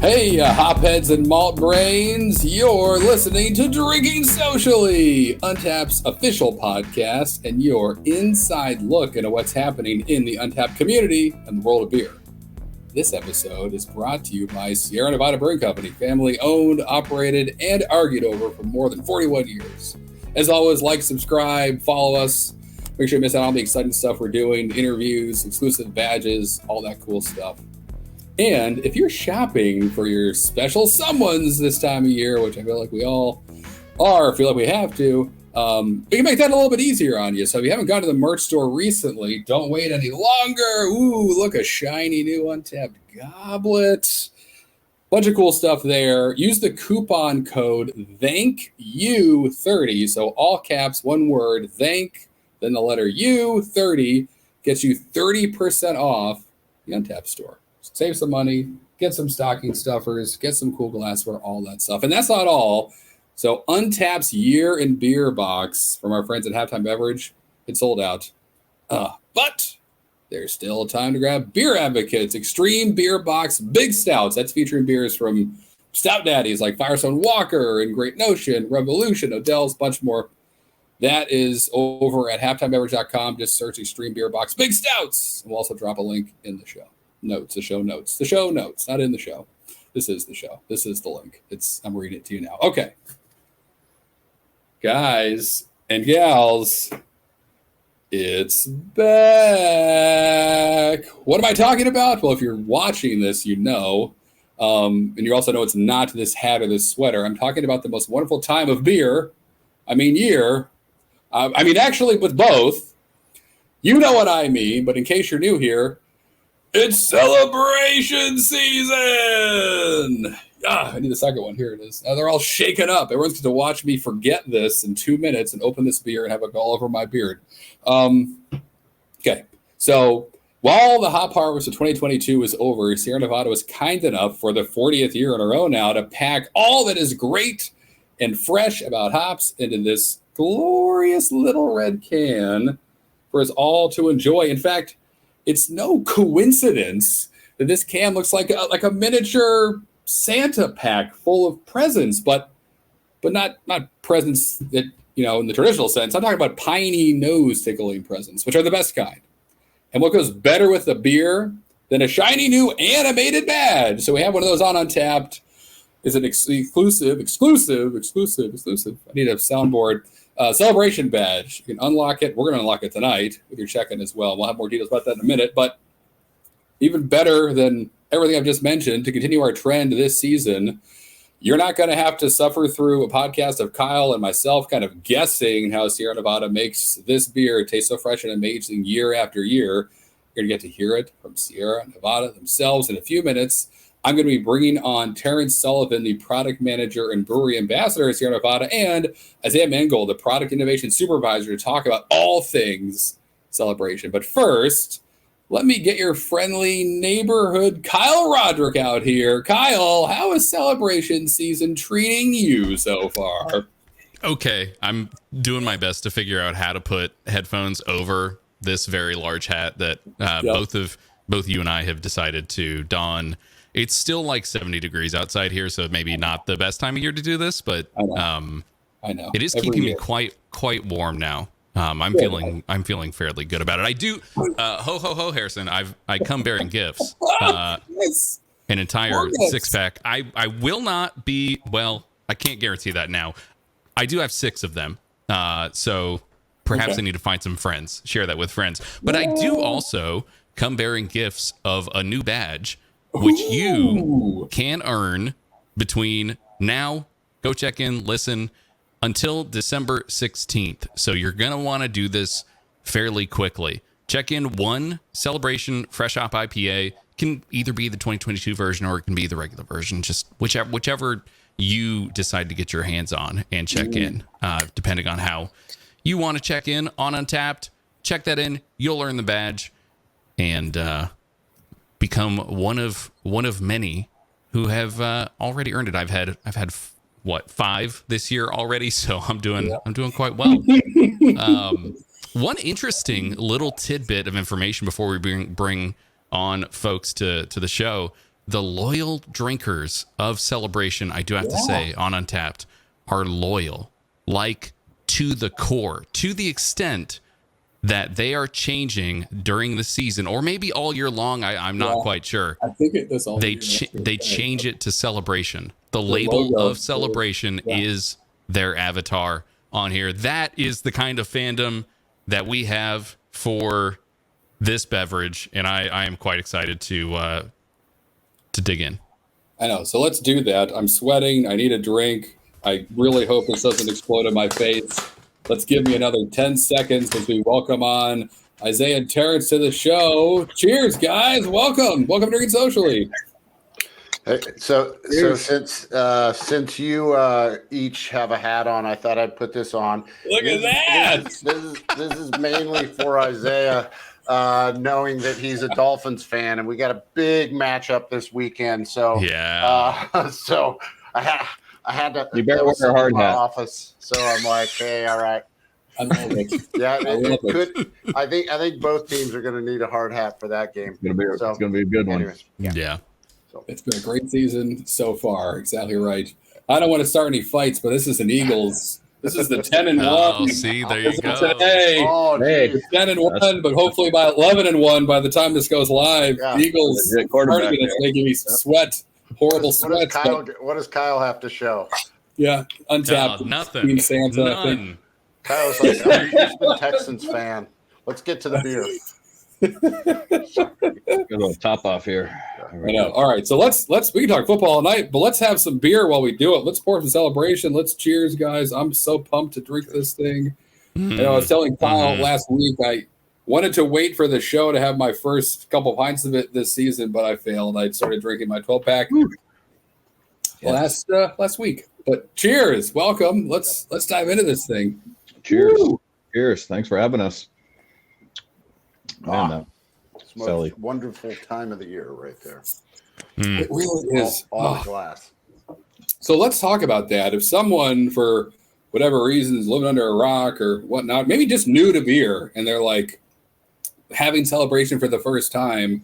Hey, hopheads and malt brains, you're listening to Drinking Socially, Untappd's official podcast, and your inside look into what's happening in the Untappd community and the world of beer. This episode is brought to you by Sierra Nevada Brewing Company, family owned, operated, and argued over for more than 41 years. As always, like, subscribe, follow us. Make sure you miss out on all the exciting stuff we're doing, interviews, exclusive badges, all that cool stuff. And if you're shopping for your special someones this time of year, which I feel like we all are, feel like we have to, we can make that a little bit easier on you. So if you haven't gone to the merch store recently, don't wait any longer. Ooh, look, a shiny new Untappd goblet. Bunch of cool stuff there. Use the coupon code THANKYOU30. So all caps, one word, thank, then the letter U30 gets you 30% off the Untappd store. Save some money, get some stocking stuffers, get some cool glassware, all that stuff. And that's not all. So Untappd's year in beer box from our friends at Halftime Beverage, it's sold out. But there's still time to grab Beer Advocates Extreme Beer Box Big Stouts. That's featuring beers from Stout Daddies like Firestone Walker and Great Notion, Revolution, Odell's, bunch more. That is over at halftimebeverage.com. Just search Extreme Beer Box Big Stouts. And we'll also drop a link in the show notes, the show notes, not in the show. This is the show. This is the link. I'm reading it to you now. Okay. Guys and gals, it's back. What am I talking about? Well, if you're watching this, you know. And you also know it's not this hat or this sweater. I'm talking about the most wonderful time of beer. Year. Actually, with both. You know what I mean, but in case you're new here, it's celebration season! I need the second one. Here it is. Now they're all shaken up. Everyone's going to watch me forget this in 2 minutes and open this beer and have it all over my beard. Okay. So while the hop harvest of 2022 is over, Sierra Nevada was kind enough for the 40th year in a row now to pack all that is great and fresh about hops into this glorious little red can for us all to enjoy. In fact, it's no coincidence that this can looks like a miniature Santa pack full of presents, but not presents that, in the traditional sense. I'm talking about piney nose tickling presents, which are the best kind. And what goes better with the beer than a shiny new animated badge? So we have one of those on Untappd. It's an exclusive. I need a soundboard. Celebration badge. You can unlock it. We're going to unlock it tonight with your check-in as well. We'll have more details about that in a minute. But even better than everything I've just mentioned, to continue our trend this season, you're not going to have to suffer through a podcast of Kyle and myself kind of guessing how Sierra Nevada makes this beer taste so fresh and amazing year after year. You're going to get to hear it from Sierra Nevada themselves in a few minutes. I'm going to be bringing on Terence Sullivan, the product manager and brewery ambassador at Sierra Nevada, and Isaiah Mangold, the product innovation supervisor, to talk about all things celebration. But first, let me get your friendly neighborhood Kyle Roderick out here. Kyle, how is celebration season treating you so far? Okay, I'm doing my best to figure out how to put headphones over this very large hat that both you and I have decided to don. It's still like 70 degrees outside here, so maybe not the best time of year to do this, but I know. It is keeping me quite warm now. I'm feeling fairly good about it. I do ho Harrison. I come bearing gifts. Yes. An entire 6-pack. I will not be, well, I can't guarantee that now. I do have 6 of them. So perhaps I need to find some friends, share that with friends. But I do also come bearing gifts of a new badge, which you can earn between now, go check in, listen, until December 16th. So you're going to want to do this fairly quickly. Check in one Celebration Fresh Hop IPA. Can either be the 2022 version or it can be the regular version. Just whichever you decide to get your hands on and check in, depending on how you want to check in on Untappd. Check that in. You'll earn the badge and become one of many who have already earned it. I've had 5 this year already, so I'm doing quite well. One interesting little tidbit of information before we bring on folks to the show. the loyal drinkers of Celebration, I do have to say, on Untappd, are loyal, like to the core, to the extent that they are changing during the season, or maybe all year long. I'm not quite sure. I think it does all They year. they change it to Celebration. The label logo of Celebration is their avatar on here. That is the kind of fandom that we have for this beverage, and I am quite excited to dig in. I know. So let's do that. I'm sweating. I need a drink. I really hope this doesn't explode in my face. Let's give me another 10 seconds as we welcome on Isaiah and Terrence to the show. Cheers, guys. Welcome. Welcome to Drinking Socially. Hey, so since you each have a hat on, I thought I'd put this on. Look at that. This is mainly for Isaiah, knowing that he's a Dolphins fan, and we got a big matchup this weekend. So so I had to. You better wear a hard hat. Office, so I'm like, hey, all right. I love it. Yeah, it could. I think both teams are going to need a hard hat for that game. It's going to be a good one. Anyways, Yeah. So It's been a great season so far. Exactly right. I don't want to start any fights, but this is an Eagles. This is the 10-1. Oh, see, there you go. Today. Hey, 10-1, but hopefully by 11-1 by the time this goes live. Yeah. The Eagles are quarterback going to make me sweat. Horrible sweats. What does Kyle have to show? Yeah, Untappd. Nothing. Team Santa. I think. None. Kyle's like, I'm a Houston Texans fan. Let's get to the beer. Get a little top off here. I know. All right, so let's we can talk football all night, but let's have some beer while we do it. Let's pour some Celebration. Let's cheers, guys. I'm so pumped to drink this thing. You know, I was telling Kyle last week I wanted to wait for the show to have my first couple pints of it this season, but I failed. I started drinking my 12-pack last week. But cheers, welcome. Let's dive into this thing. Cheers. Woo! Cheers. Thanks for having us. Man, It's the Sally. most wonderful time of the year right there. It really is. On the glass. So let's talk about that. If someone, for whatever reason, is living under a rock or whatnot, maybe just new to beer, and they're like having Celebration for the first time,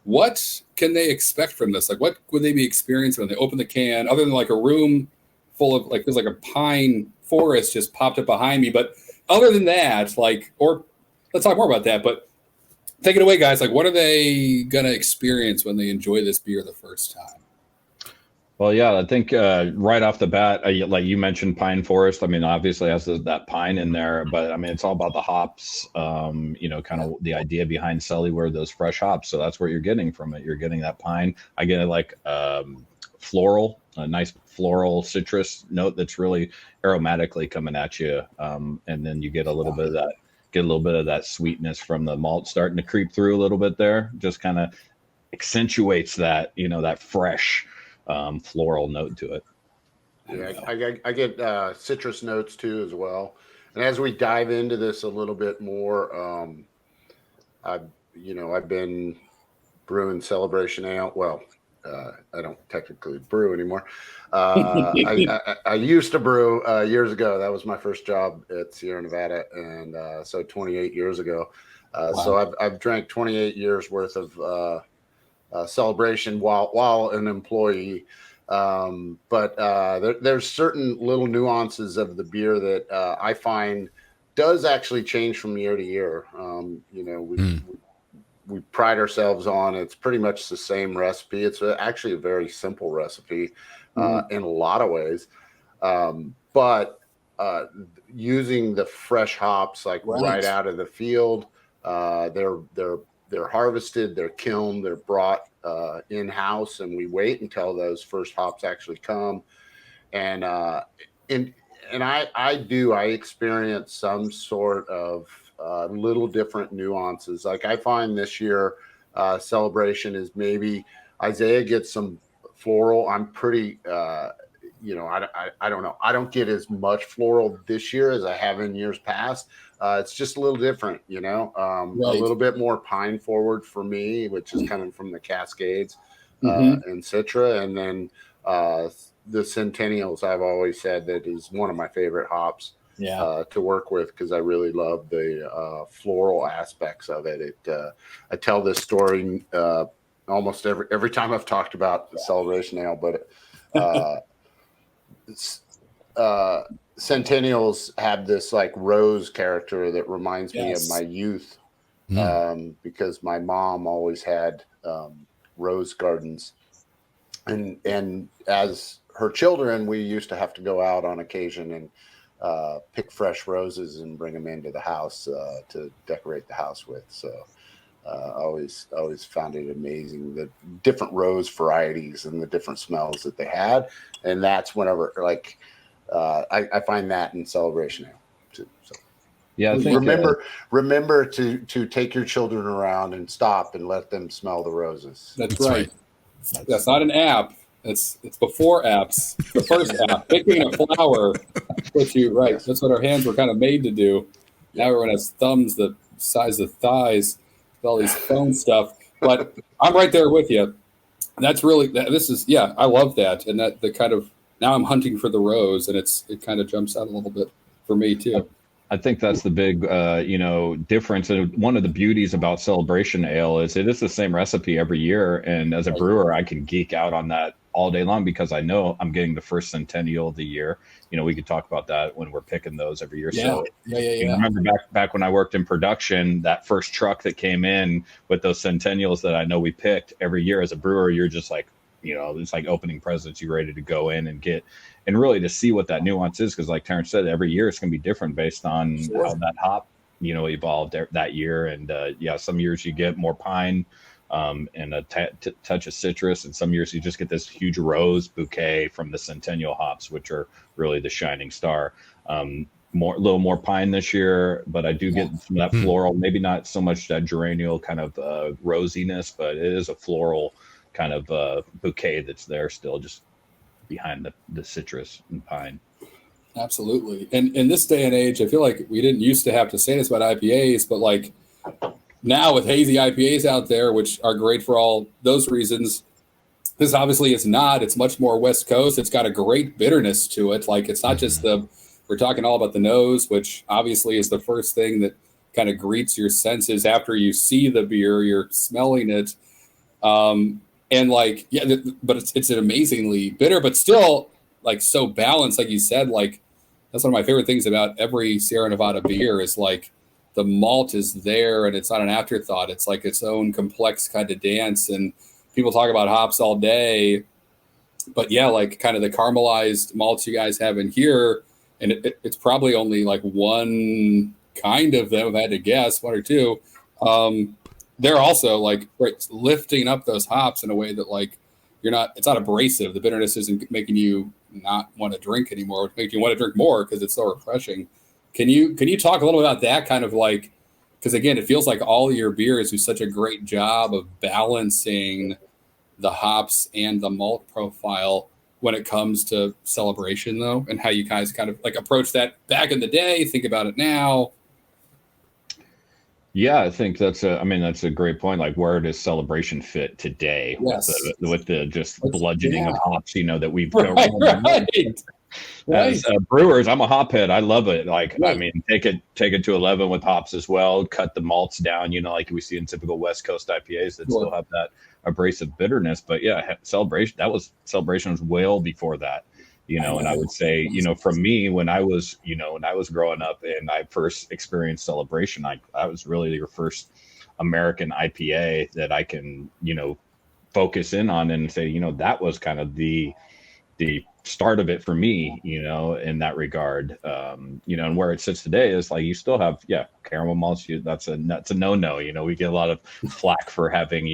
what can they expect from this? Like, what would they be experiencing when they open the can, other than like a room full of, like, there's like a pine forest just popped up behind me. But other than that, like, or let's talk more about that. But take it away, guys. Like, what are they going to experience when they enjoy this beer the first time? well, yeah, I think right off the bat, like you mentioned, pine forest. I mean, obviously has that pine in there, but I mean, it's all about the hops. You know, kind of the idea behind Sully were those fresh hops. So that's what you're getting from it. You're getting that pine. I get like floral, a nice floral citrus note that's really aromatically coming at you, and then you get a little bit of that. Get a little bit of that sweetness from the malt starting to creep through a little bit there. Just kind of accentuates that, you know, that fresh floral note to it. Yeah, I get citrus notes too as well. And as we dive into this a little bit more, I've been brewing Celebration Ale. Well, I don't technically brew anymore. I used to brew years ago. That was my first job at Sierra Nevada, and so 28 years ago. Wow. So I've drank 28 years worth of Celebration while an employee. But there's certain little nuances of the beer that I find does actually change from year to year. We pride ourselves on, it's pretty much the same recipe. It's actually a very simple recipe in a lot of ways. But using the fresh hops, like right out of the field, they're harvested, they're kilned, they're brought in-house, and we wait until those first hops actually come. And I experience some sort of little different nuances. Like I find this year Celebration is maybe Isaiah gets some floral. I'm pretty I don't know. I don't get as much floral this year as I have in years past. It's just a little different, a little bit more pine forward for me, which is coming from the Cascades and Citra. And then the Centennials, I've always said that is one of my favorite hops to work with, because I really love the floral aspects of it. I tell this story almost every time I've talked about the Celebration Ale, but Centennials have this like rose character that reminds me of my youth, because my mom always had rose gardens, and as her children, we used to have to go out on occasion and pick fresh roses and bring them into the house to decorate the house with. So always found it amazing, the different rose varieties and the different smells that they had. And that's whenever like I find that in Celebration Ale too. So yeah, I think, remember to take your children around and stop and let them smell the roses. That's right. That's not an app. It's before apps. The first app, picking a flower, puts you right. That's what our hands were kind of made to do. Now everyone has thumbs the size of thighs, with all these phone stuff. But I'm right there with you. That's really this is I love that, and that the kind of now I'm hunting for the rose, and it kind of jumps out a little bit for me too. I think that's the big, difference. And one of the beauties about Celebration Ale is it is the same recipe every year. And as a brewer, I can geek out on that all day long because I know I'm getting the first Centennial of the year. We could talk about that when we're picking those every year. Yeah. Remember back when I worked in production, that first truck that came in with those Centennials that I know we picked every year. As a brewer, you're just like, it's like opening presents. You're ready to go in and get, and really to see what that nuance is. Because like Terence said, every year it's going to be different based on how that hop, evolved that year. And some years you get more pine and a touch of citrus. And some years you just get this huge rose bouquet from the Centennial hops, which are really the shining star. A little more pine this year, but I do get some of that floral, maybe not so much that geraniol kind of rosiness, but it is a floral kind of bouquet that's there still just behind the citrus and pine. Absolutely. And in this day and age, I feel like we didn't used to have to say this about IPAs, but like now with hazy IPAs out there, which are great for all those reasons, this obviously is not. It's much more West Coast. It's got a great bitterness to it. Like it's not just we're talking all about the nose, which obviously is the first thing that kind of greets your senses after you see the beer, you're smelling it. And like, but it's an amazingly bitter, but still like so balanced. Like you said, like that's one of my favorite things about every Sierra Nevada beer is like the malt is there and it's not an afterthought. It's like its own complex kind of dance. And people talk about hops all day, but like kind of the caramelized malts you guys have in here. And it's probably only like one kind of them, if I had to guess, one or two. They're also like lifting up those hops in a way that like it's not abrasive. The bitterness isn't making you not want to drink anymore. It's making you want to drink more because it's so refreshing. Can you talk a little about that kind of like, because again, it feels like all your beers do such a great job of balancing the hops and the malt profile when it comes to Celebration though, and how you guys kind of like approach that back in the day, think about it now. Yeah, I think that's a great point. Like, where does Celebration fit today with the just bludgeoning of hops, that we've right. As brewers, I'm a hophead. I love it. Like, I mean, take it to 11 with hops as well. Cut the malts down, like we see in typical West Coast IPAs that still have that abrasive bitterness. But Celebration was well before that. And I would say, for me, when I was growing up and I first experienced Celebration, I was really your first American IPA that I can, focus in on and say, that was kind of the start of it for me, in that regard. And where it sits today is like, you still have, caramel malts. That's a no-no. We get a lot of flack for having,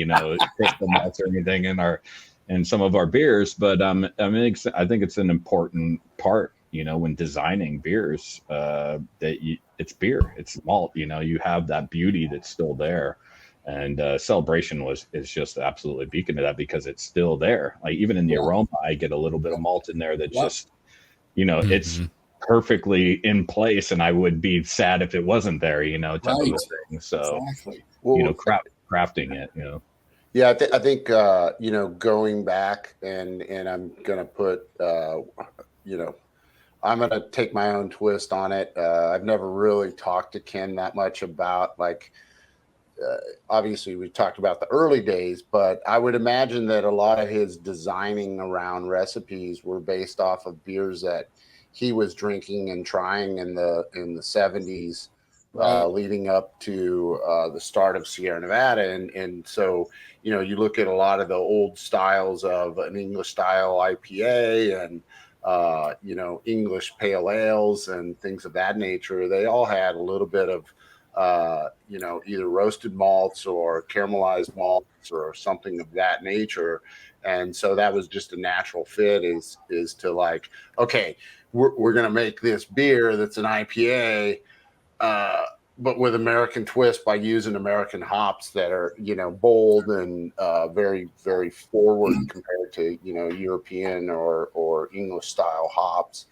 crystal malts or anything in some of our beers, but I think it's an important part, when designing beers, that it's beer, it's malt, you have that beauty that's still there, and Celebration is just absolutely a beacon to that because it's still there. Like even in the aroma, I get a little bit of malt in there that just, it's perfectly in place, and I would be sad if it wasn't there, type of a thing. So, crafting it, Yeah, I think going back and I'm gonna put I'm gonna take my own twist on it. I've never really talked to Ken that much about like obviously we talked about the early days, but I would imagine that a lot of his designing around recipes were based off of beers that he was drinking and trying in the 70s, leading up to the start of Sierra Nevada. And so, you know, you look at a lot of the old styles of an English style IPA and, you know, English pale ales and things of that nature. They all had a little bit of, you know, either roasted malts or caramelized malts or something of that nature. And so that was just a natural fit is to like, okay, we're going to make this beer that's an IPA, but with American twist by using American hops that are, you know, bold and very, very forward compared to, you know, European or English style hops.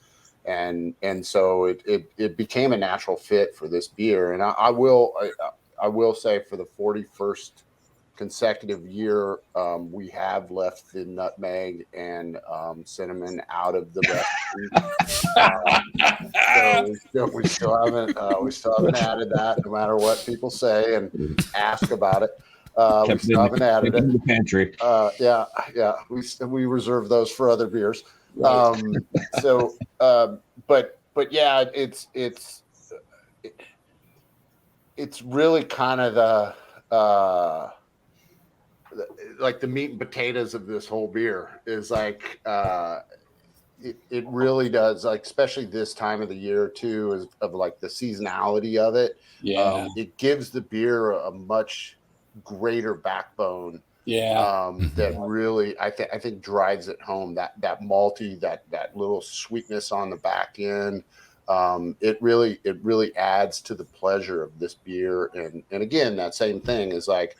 And so it became a natural fit for this beer. And I will say for the 41st consecutive year, we have left the nutmeg and cinnamon out of the recipe. So we still haven't added that, no matter what people say and ask about it. We still haven't added it. In the pantry. Yeah. We reserve those for other beers. Right. But yeah, it's really kind of the like the meat and potatoes of this whole beer is like it really does, like, especially this time of the year too, is of like the seasonality of it. It gives the beer a much greater backbone. That really I think drives it home, that malty, that little sweetness on the back end. It really adds to the pleasure of this beer. And again, that same thing is like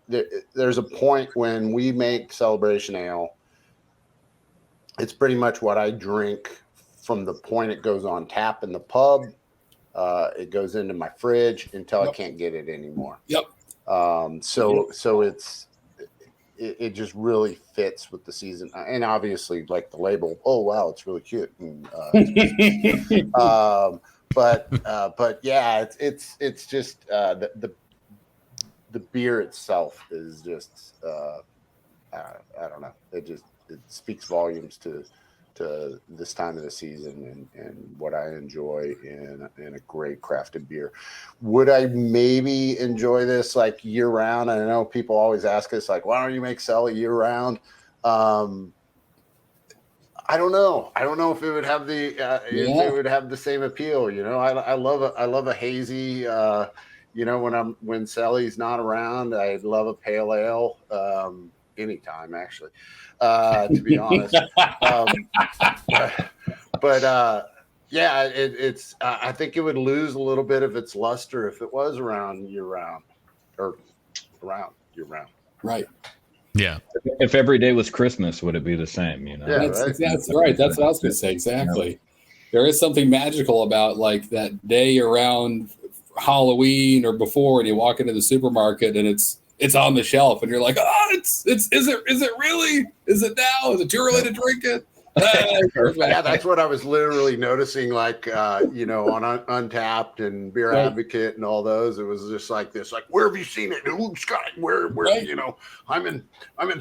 there's a point when we make Celebration Ale, it's pretty much what I drink from the point it goes on tap in the pub. It goes into my fridge until I can't get it anymore. So it just really fits with the season, and obviously like the label, oh wow, it's really cute. And, but yeah, it's just the beer itself is just I don't know, it speaks volumes to this time of the season and what I enjoy in a great crafted beer. Would I maybe enjoy this like year round? I know people always ask us like, why don't you make Cell year round? I don't know. I don't know if it would have if it would have the same appeal. You know, I love a hazy. You know, when Sally's not around, I love a pale ale. Anytime, actually, to be honest. Yeah, it's. I think it would lose a little bit of its luster if it was around year round, or around year round. Right. Yeah. If every day was Christmas, would it be the same? You know. Yeah, that's right. That's what I was going to say. Exactly. Yeah. There is something magical about like that day around Halloween or before, and you walk into the supermarket and it's on the shelf, and you're like, oh, is it really? Is it now? Is it too early to drink it? Yeah, that's what I was literally noticing, like, you know, on Untappd and Beer Advocate and all those. It was just like this, like, where have you seen it? Ooh, Scott, where you know, I'm in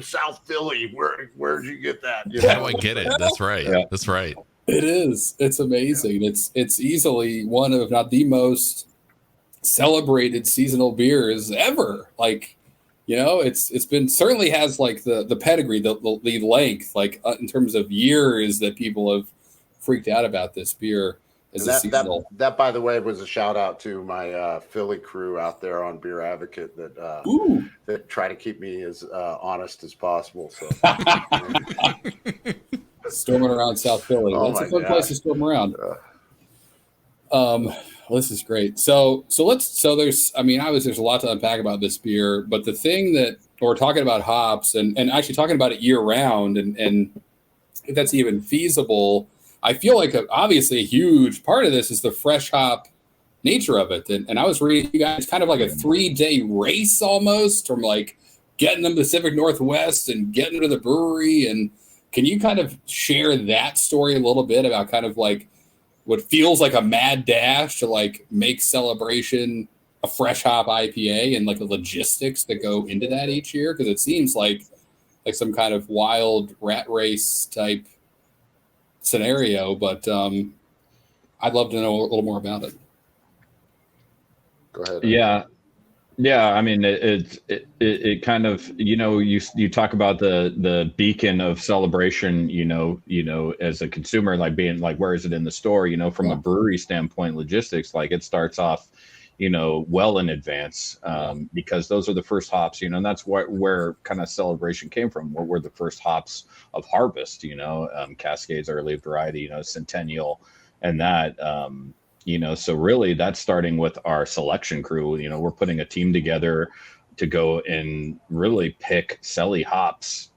South Philly. Where did you get that? You know? How do I get it? That's right. Yeah. That's right. It is. It's amazing. It's easily one of, if not the most celebrated seasonal beers ever. Like, you know, it's been, certainly has like the pedigree, the length, like in terms of years that people have freaked out about this beer as a seasonal. That, by the way, was a shout out to my Philly crew out there on Beer Advocate that try to keep me as honest as possible. So storming around South Philly, that's a fun place to storm around. This is great. So there's a lot to unpack about this beer, but the thing that we're talking about hops and actually talking about it year round, and if that's even feasible, I feel like obviously a huge part of this is the fresh hop nature of it. And I was reading, you guys, kind of like a 3-day race almost from like getting them to the Pacific Northwest and getting to the brewery. And can you kind of share that story a little bit about kind of like what feels like a mad dash to like make Celebration a fresh hop IPA and like the logistics that go into that each year? Because it seems like some kind of wild rat race type scenario, but I'd love to know a little more about it. Go ahead. Yeah. I mean, it kind of, you talk about the beacon of celebration, as a consumer, like being like, where is it in the store? From a brewery standpoint, logistics, like it starts off, well in advance, because those are the first hops, and that's where kind of celebration came from. Where were the first hops of harvest, Cascades Early Variety, Centennial, and that, so really that's starting with our selection crew. We're putting a team together to go and really pick Selly hops,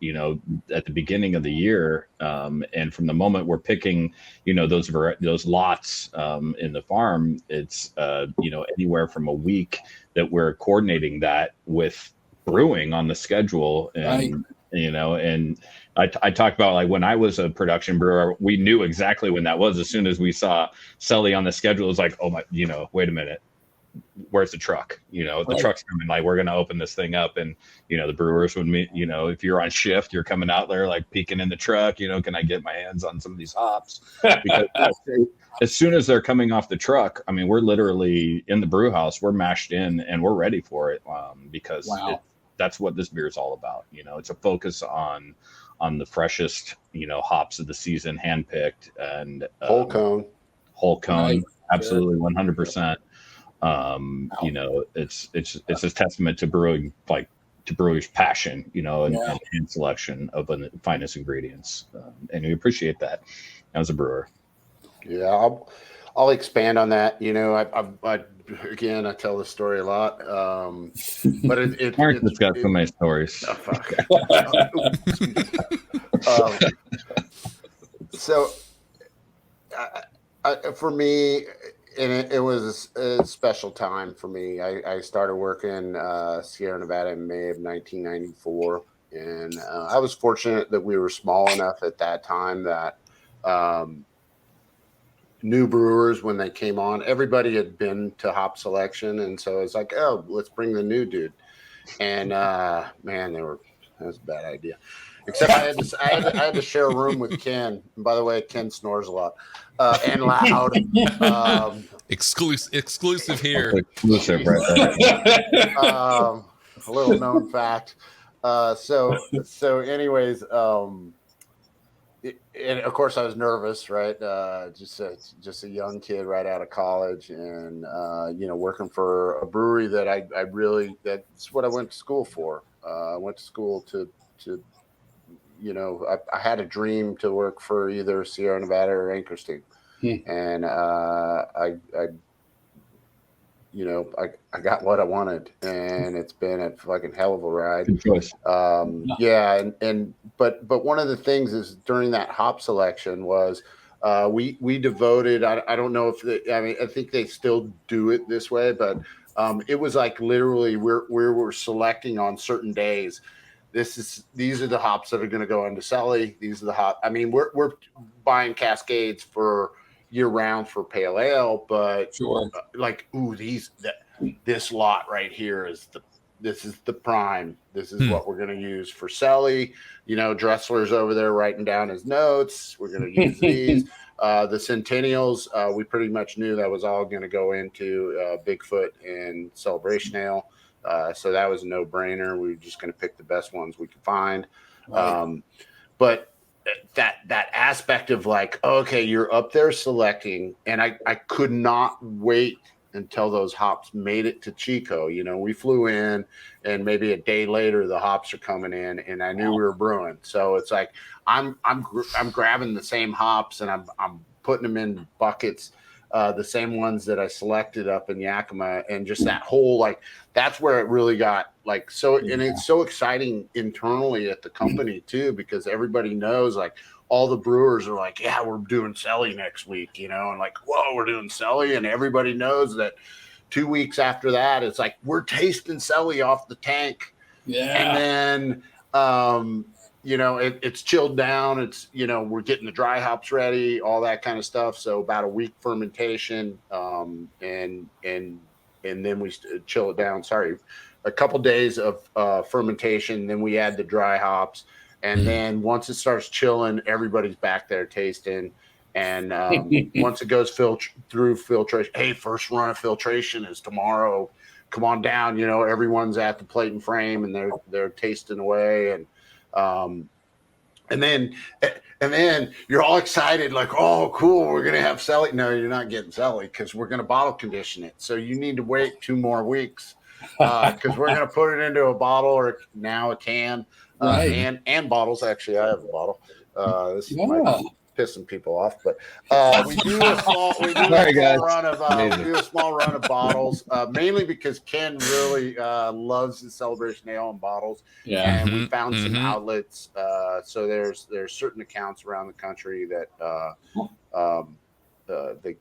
at the beginning of the year. And from the moment we're picking, those lots in the farm, it's, anywhere from a week that we're coordinating that with brewing on the schedule. And, and I talked about, like, when I was a production brewer, we knew exactly when that was. As soon as we saw Selly on the schedule, it was like, oh my, wait a minute, where's the truck? The truck's coming, like, we're going to open this thing up. And, the brewers would meet, if you're on shift, you're coming out there, like, peeking in the truck, can I get my hands on some of these hops? Because as soon as they're coming off the truck, I mean, we're literally in the brew house, we're mashed in and we're ready for it. Because that's what this beer is all about. It's a focus on the freshest, hops of the season, handpicked, and whole cone, right. Absolutely, 100%. It's a testament to brewing, like to brewers' passion, and selection of the finest ingredients, and we appreciate that as a brewer. Yeah, I'll expand on that. I tell this story a lot, but Mark's got so many stories. Oh, fuck. So, for me, and it was a special time for me. I started working Sierra Nevada in May of 1994, and I was fortunate that we were small enough at that time that new brewers, when they came on, everybody had been to hop selection, and so it's like, oh, let's bring the new dude. And man, that was a bad idea. Except I had to share a room with Ken. And by the way, Ken snores a lot and loud. Exclusive here. Exclusive right there. A little known fact. So anyways, and of course I was nervous, right? Just a young kid right out of college, and working for a brewery that that's what I went to school for. I went to school to I had a dream to work for either Sierra Nevada or Anchorstein, and I got what I wanted, and it's been a fucking hell of a ride. Good choice. But one of the things is during that hop selection was we devoted. I don't know if I think they still do it this way, but it was like literally we were selecting on certain days. These are the hops that are going to go into Selly. These are the hops. I mean, we're buying Cascades for year round for pale ale, but sure, this lot right here this is the prime. This is what we're going to use for Selly. Dressler's over there writing down his notes. We're going to use these. The Centennials, we pretty much knew that was all going to go into Bigfoot and Celebration Ale. So that was a no-brainer. We were just going to pick the best ones we could find. Right. But that aspect of like, okay, you're up there selecting, and I could not wait until those hops made it to Chico. We flew in, and maybe a day later the hops are coming in, and I knew we were brewing. So it's like I'm grabbing the same hops, and I'm putting them in buckets, the same ones that I selected up in Yakima, and just that whole that's where it really got so. And it's so exciting internally at the company too, because everybody knows all the brewers are like, yeah, we're doing Selly next week, and whoa, we're doing Selly, and everybody knows that 2 weeks after that, it's like we're tasting Selly off the tank, and then it's chilled down. It's we're getting the dry hops ready, all that kind of stuff. So about a week fermentation, and then we chill it down. Sorry, a couple days of fermentation. Then we add the dry hops, and then once it starts chilling, everybody's back there tasting. And once it goes through filtration, hey, first run of filtration is tomorrow. Come on down. You know, everyone's at the plate and frame, and they're tasting away, and then you're all excited, like, oh, cool, we're gonna have celly. No, you're not getting celly because we're gonna bottle condition it. So you need to wait 2 more weeks because we're gonna put it into a bottle or now a can, and bottles. Actually, I have a bottle. This might be pissing people off, but we do a small run of bottles, mainly because Ken really loves the Celebration Ale in bottles, and we found some outlets. So there's certain accounts around the country that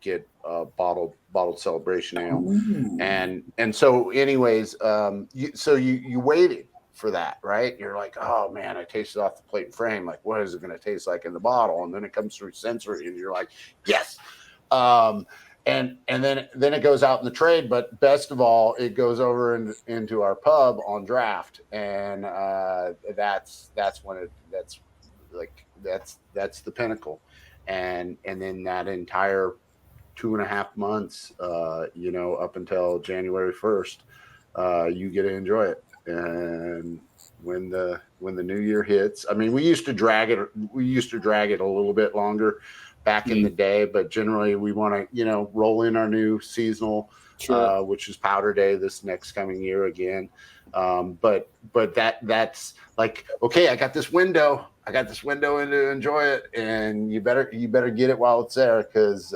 get bottled Celebration Ale, and so anyways, you waited for that, right? You're like, oh man, I tasted off the plate and frame. Like, what is it going to taste like in the bottle? And then it comes through sensory, and you're like, yes. And then it goes out in the trade. But best of all, it goes over into our pub on draft, and that's the pinnacle. And then that entire 2.5 months, up until January 1st, you get to enjoy it. And when the new year hits, I mean, we used to drag it a little bit longer back in the day, but generally we want to, roll in our new seasonal, which is Powder Day this next coming year again. But that's like, okay, I got this window in to enjoy it, and you better get it while it's there, because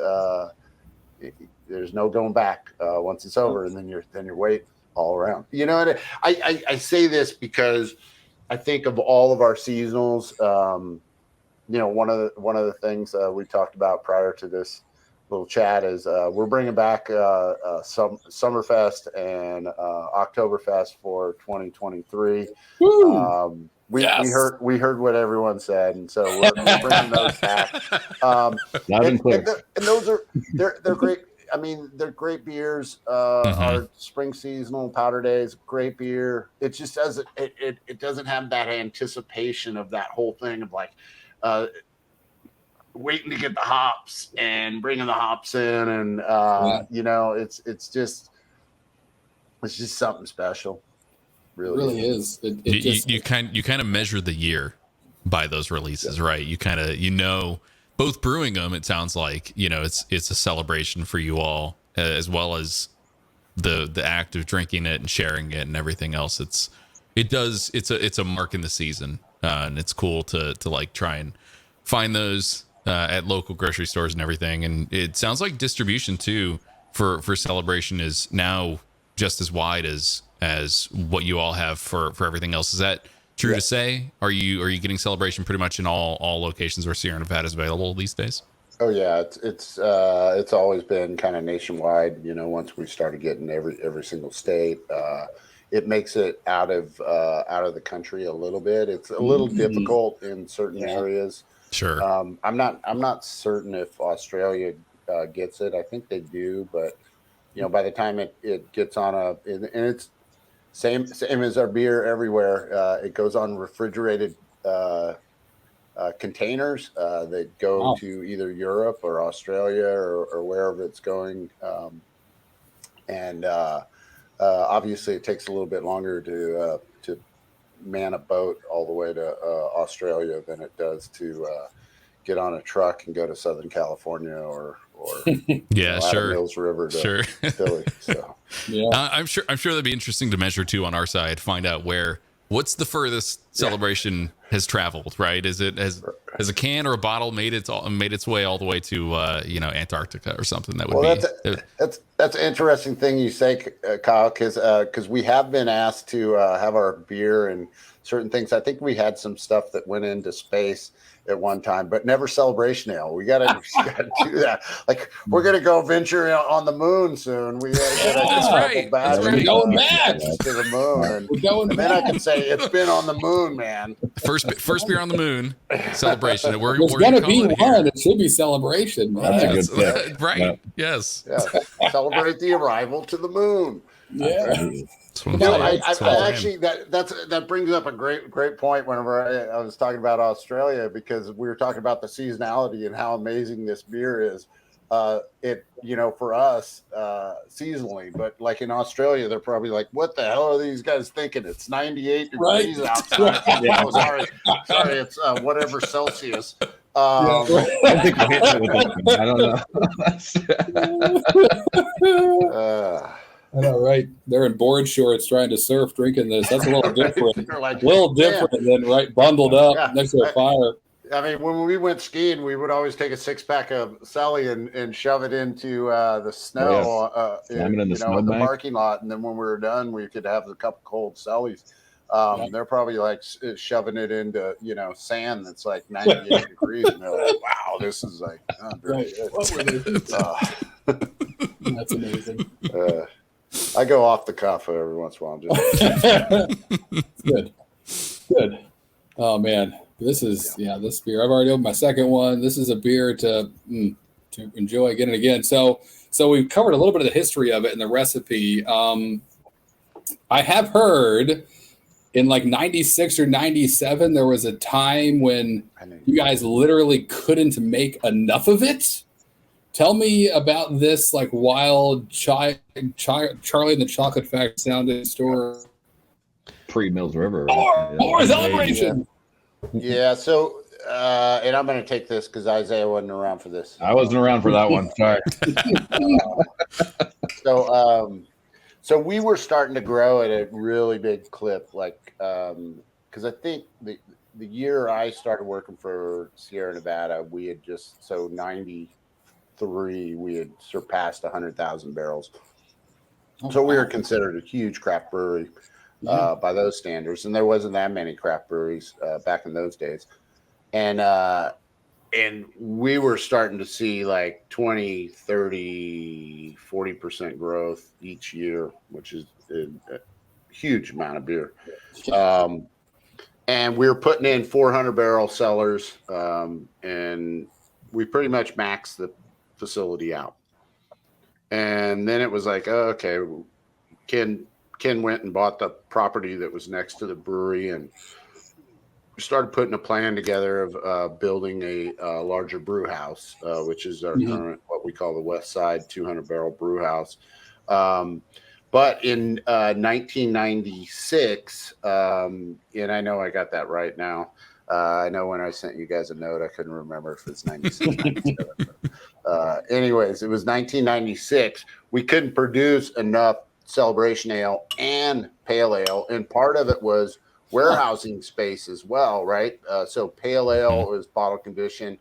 there's no going back once it's over, and then you're waiting all around. And I say this because I think of all of our seasonals. One of the things we talked about prior to this little chat is we're bringing back Summerfest and Oktoberfest for 2023. We heard what everyone said, and so we're bringing those back. And those they're great. I mean, they're great beers. Our spring seasonal Powder Days, great beer. It just doesn't. It doesn't have that anticipation of that whole thing of like waiting to get the hops and bringing the hops in, and it's just something special. Really is. You kind of measure the year by those releases, right? You kind of both brewing them, it sounds like it's a celebration for you all, as well as the act of drinking it and sharing it and everything else. It's a mark in the season, and it's cool to like try and find those at local grocery stores and everything. And it sounds like distribution too for Celebration is now just as wide as what you all have for everything else. Is that true to say? Are you getting Celebration pretty much in all locations where Sierra Nevada is available these days? Oh yeah, it's always been kind of nationwide. Once we started getting every single state, it makes it out of the country a little bit. It's a little difficult in certain areas. Sure. I'm not certain if Australia gets it. I think they do, but by the time it gets on and it's same as our beer everywhere. It goes on refrigerated containers that go to either Europe or Australia or wherever it's going. And obviously it takes a little bit longer to man a boat all the way to Australia than it does to get on a truck and go to Southern California or Mills River to Philly. So I'm sure that'd be interesting to measure too on our side. Find out what's the furthest Celebration has traveled. Right? Is it has a can or a bottle made its way all the way to Antarctica or something? That would that's an interesting thing you say, Kyle, because we have been asked to have our beer and certain things. I think we had some stuff that went into space at one time, but never Celebration Ale. We gotta do that. Like, we're gonna go venture on the moon soon. We gotta get a We're going back to the moon, and then I can say it's been on the moon, man. First beer on the moon, Celebration Celebration. We're There's we're gonna calling be it here. one. It should be Celebration. Man. That's a good pick. Right. Yeah. Yes. Yeah, celebrate the arrival to the moon. Yeah. That's what I'm No, saying. That's what I'm saying. actually that brings up a great point. Whenever I was talking about Australia, because we were talking about the seasonality and how amazing this beer is. For us seasonally, but like in Australia, they're probably like, "What the hell are these guys thinking? It's 98 degrees outside." Yeah. Oh, sorry, it's whatever Celsius. I think I hit it with that one. I don't know. I know, right? They're in board shorts trying to surf, drinking this. That's a little different. They're like, a little different than bundled up Yeah. next to a fire. I mean, when we went skiing, we would always take a 6-pack of Selly and shove it into the snow, Slam it in the in the snowbank. parking lot. And then when we were done, we could have a couple cold Sellys. They're probably like shoving it into sand that's like 98 degrees, and they're like, "Wow, this is like Right. What were they thinking? That's amazing. I go off the cuff every once in a while. Good. Oh man, this is this beer. I've already opened my second one. This is a beer to enjoy again and again. So we've covered a little bit of the history of it and the recipe. I have heard in like 96 or 97, there was a time when you guys literally couldn't make enough of it. Tell me about this like wild Charlie and the Chocolate Factory sounding story. Pre-Mills River. More celebration. Yeah. So, and I'm going to take this because Isaiah wasn't around for this. I wasn't around for that one. Sorry. So we were starting to grow at a really big clip, like because I think the year I started working for Sierra Nevada, we had 93, we had surpassed 100,000 barrels. So we were considered a huge craft brewery by those standards, and there wasn't that many craft breweries back in those days. And we were starting to see like 20, 30, 40% growth each year, which is a huge amount of beer. And we were putting in 400 barrel cellars, and we pretty much maxed the facility out. And then it was like, okay, Ken went and bought the property that was next to the brewery, and we started putting a plan together of building a larger brew house, which is our current, what we call the West Side 200 barrel brew house. But in 1996, and I know I got that right now. I know when I sent you guys a note, I couldn't remember if it's 96, 97. Anyways, it was 1996. We couldn't produce enough Celebration Ale and Pale Ale, and part of it was warehousing space as well, right? So Pale Ale was bottle conditioned.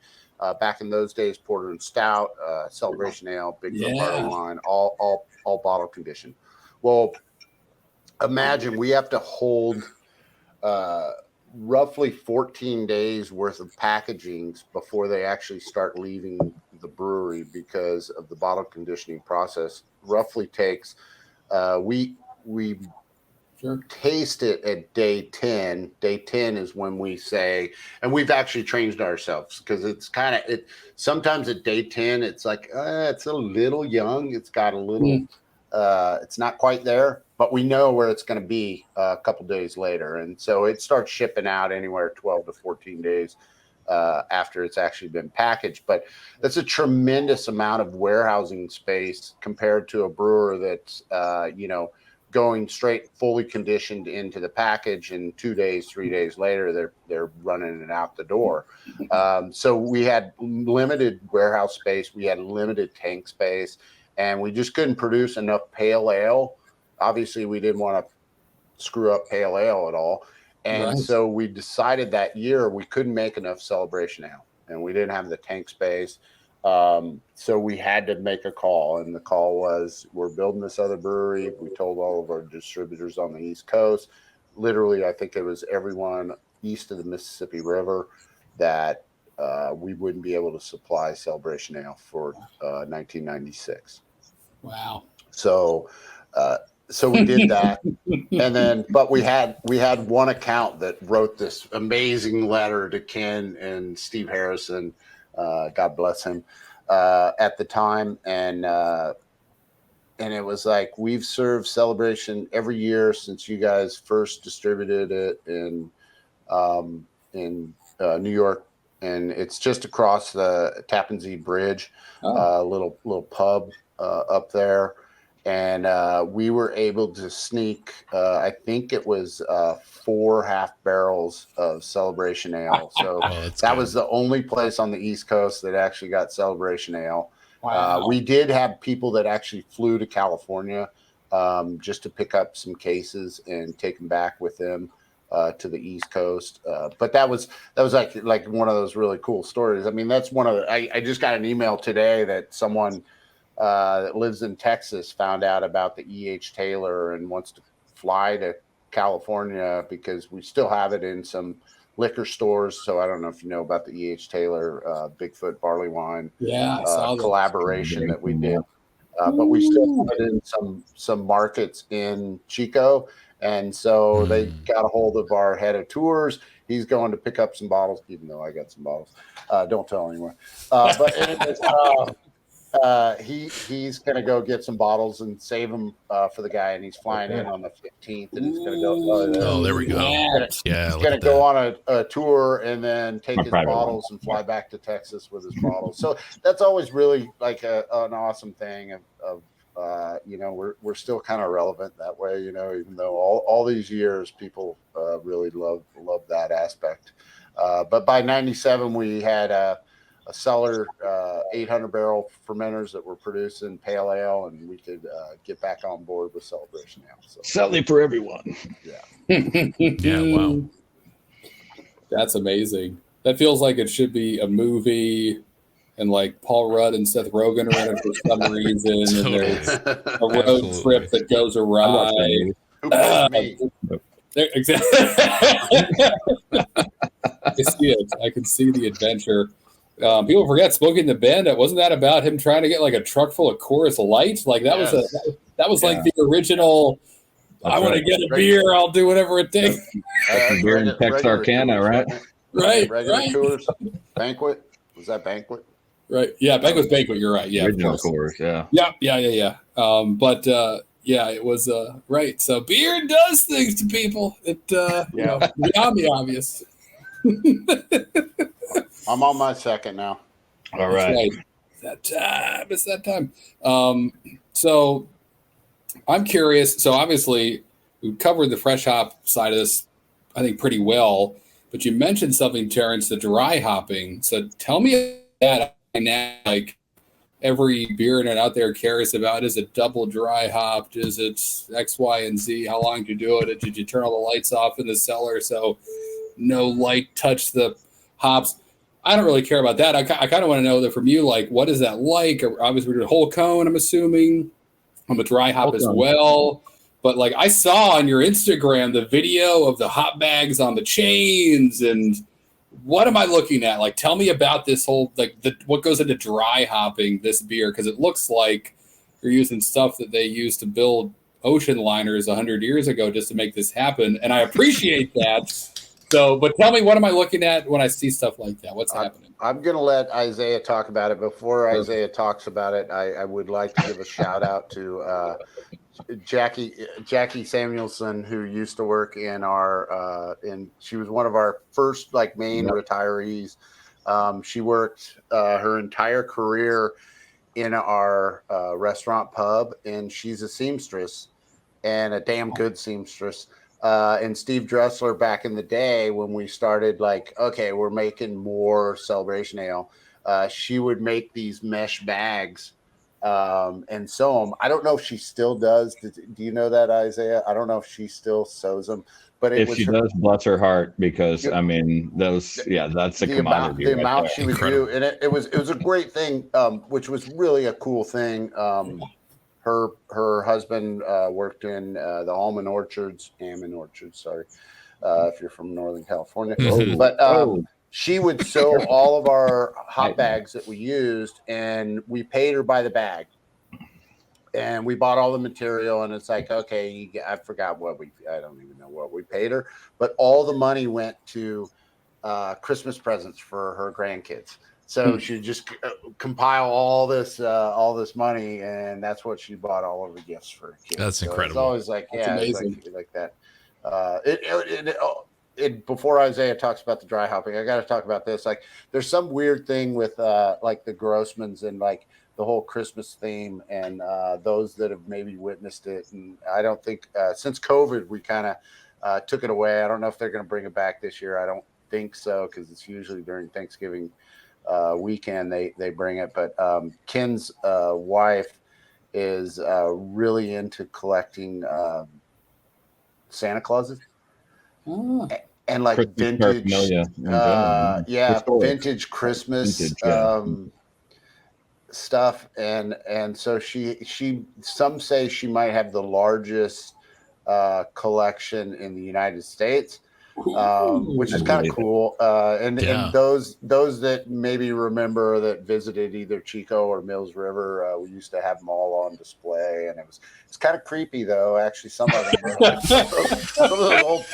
Back in those days, Porter and Stout, Celebration Ale, Big Barley Wine, all bottle conditioned. Well, imagine we have to hold roughly 14 days worth of packagings before they actually start leaving the brewery because of the bottle conditioning process. Roughly takes we taste it at day 10. Day 10 is when we say, and we've actually changed ourselves because it's kind of sometimes at day 10 it's like it's a little young, it's got a little it's not quite there, but we know where it's going to be a couple days later, and so it starts shipping out anywhere 12 to 14 days after it's actually been packaged. But that's a tremendous amount of warehousing space compared to a brewer that's going straight fully conditioned into the package, and 2 days, 3 days later, they're running it out the door. So we had limited warehouse space. We had limited tank space, and we just couldn't produce enough Pale Ale. Obviously, we didn't want to screw up Pale Ale at all. And so we decided that year we couldn't make enough Celebration Ale, and we didn't have the tank space. So we had to make a call, and the call was, we're building this other brewery. We told all of our distributors on the East Coast, literally, I think it was everyone east of the Mississippi River, that we wouldn't be able to supply Celebration Ale for 1996. Wow. So so we did that. And then, but we had one account that wrote this amazing letter to Ken and Steve Harrison, God bless him, at the time. And it was like, we've served Celebration every year since you guys first distributed it in New York. And it's just across the Tappan Zee Bridge, little pub up there. And we were able to sneak, I think it was 4 half barrels of Celebration Ale. So that was the only place on the East Coast that actually got Celebration Ale. Wow. We did have people that actually flew to California just to pick up some cases and take them back with them to the East Coast. But that was like one of those really cool stories. I mean, that's one of the, I just got an email today that someone that lives in Texas found out about the E.H. Taylor and wants to fly to California because we still have it in some liquor stores. So I don't know if you know about the E.H. Taylor Bigfoot barley wine collaboration that we did. But we still put in some markets in Chico. And so they got a hold of our head of tours. He's going to pick up some bottles, even though I got some bottles. Don't tell anyone. But anyways, he's going to go get some bottles and save them for the guy, and he's flying in on the 15th, and he's going to go. There we go. He's going to go on a tour and then take his bottles and fly back to Texas with his bottles. So that's always really like an awesome thing of we're still kind of relevant that way, even though all these years people really love that aspect. But by 97, we had a cellar 800 barrel fermenters that were producing pale ale, and we could get back on board with Celebration Ale. So Sally for everyone. Yeah. Wow. That's amazing. That feels like it should be a movie, and like Paul Rudd and Seth Rogen are in it for some reason, and there's a road trip that goes awry. Exactly. I see it. I can see the adventure. People forget Smoking the Bandit. Wasn't that about him trying to get like a truck full of Coors Light? Like that was like the original. I want to get a beer. I'll do whatever it takes. Beer in Texarkana, right? Right. Regular tours. Banquet. Was that Banquet? Right. Yeah. Banquet's Banquet. You're right. Yeah. Original Coors. Yeah. Yeah. It was right. So beer does things to people. It beyond the obvious. I'm on my second now. All right. It's that time. So I'm curious. So obviously we covered the fresh hop side of this, I think, pretty well. But you mentioned something, Terrence, the dry hopping. So tell me that now, like every beer nut out there cares about. Is it double dry hopped? Is it X, Y, and Z? How long did you do it? Did you turn all the lights off in the cellar so no light touched the hops? I don't really care about that. I kind of want to know that from you, like, what is that like? Obviously, we're doing whole cone, I'm assuming. I'm a dry hop as well. But, like, I saw on your Instagram the video of the hop bags on the chains. And what am I looking at? Like, tell me about this whole, like, what goes into dry hopping this beer? Because it looks like you're using stuff that they used to build ocean liners 100 years ago just to make this happen. And I appreciate that. So, but tell me, what am I looking at when I see stuff like that? What's happening? I'm going to let Isaiah talk about it. Before Isaiah talks about it, I would like to give a shout out to Jackie Samuelson, who used to work in our she was one of our first main retirees. She worked her entire career in our restaurant pub, and she's a seamstress, and a damn good seamstress. And Steve Dressler, back in the day when we started, we're making more Celebration Ale, she would make these mesh bags and sew them. I don't know if she still does. Do you know that, Isaiah? I don't know if she still sews them. But if she does, bless her heart, because I mean, that's a commodity. The amount she would do, and it was a great thing, which was really a cool thing. Her husband worked in the almond orchards, sorry, if you're from Northern California. But she would sew all of our hop bags that we used, and we paid her by the bag. and we bought all the material, and it's like, okay, I forgot I don't even know what we paid her, but all the money went to Christmas presents for her grandkids. So she just compile all this money, and that's what she bought all of the gifts for her kids. That's incredible. It's always like, that's amazing. It's like that. Before Isaiah talks about the dry hopping, I got to talk about this. Like, there's some weird thing with like the Grossmans and like the whole Christmas theme, and those that have maybe witnessed it. And I don't think since COVID, we kind of took it away. I don't know if they're going to bring it back this year. I don't think so, because it's usually during Thanksgiving weekend they bring it. But Ken's wife is really into collecting Santa Clauses. Oh. And like Christmas vintage, vintage Christmas stuff, and so she some say she might have the largest collection in the United States, which is kind of cool. And those that maybe remember that visited either Chico or Mills River, we used to have them all on display, and it's kind of creepy though. Actually, some of them, some of those old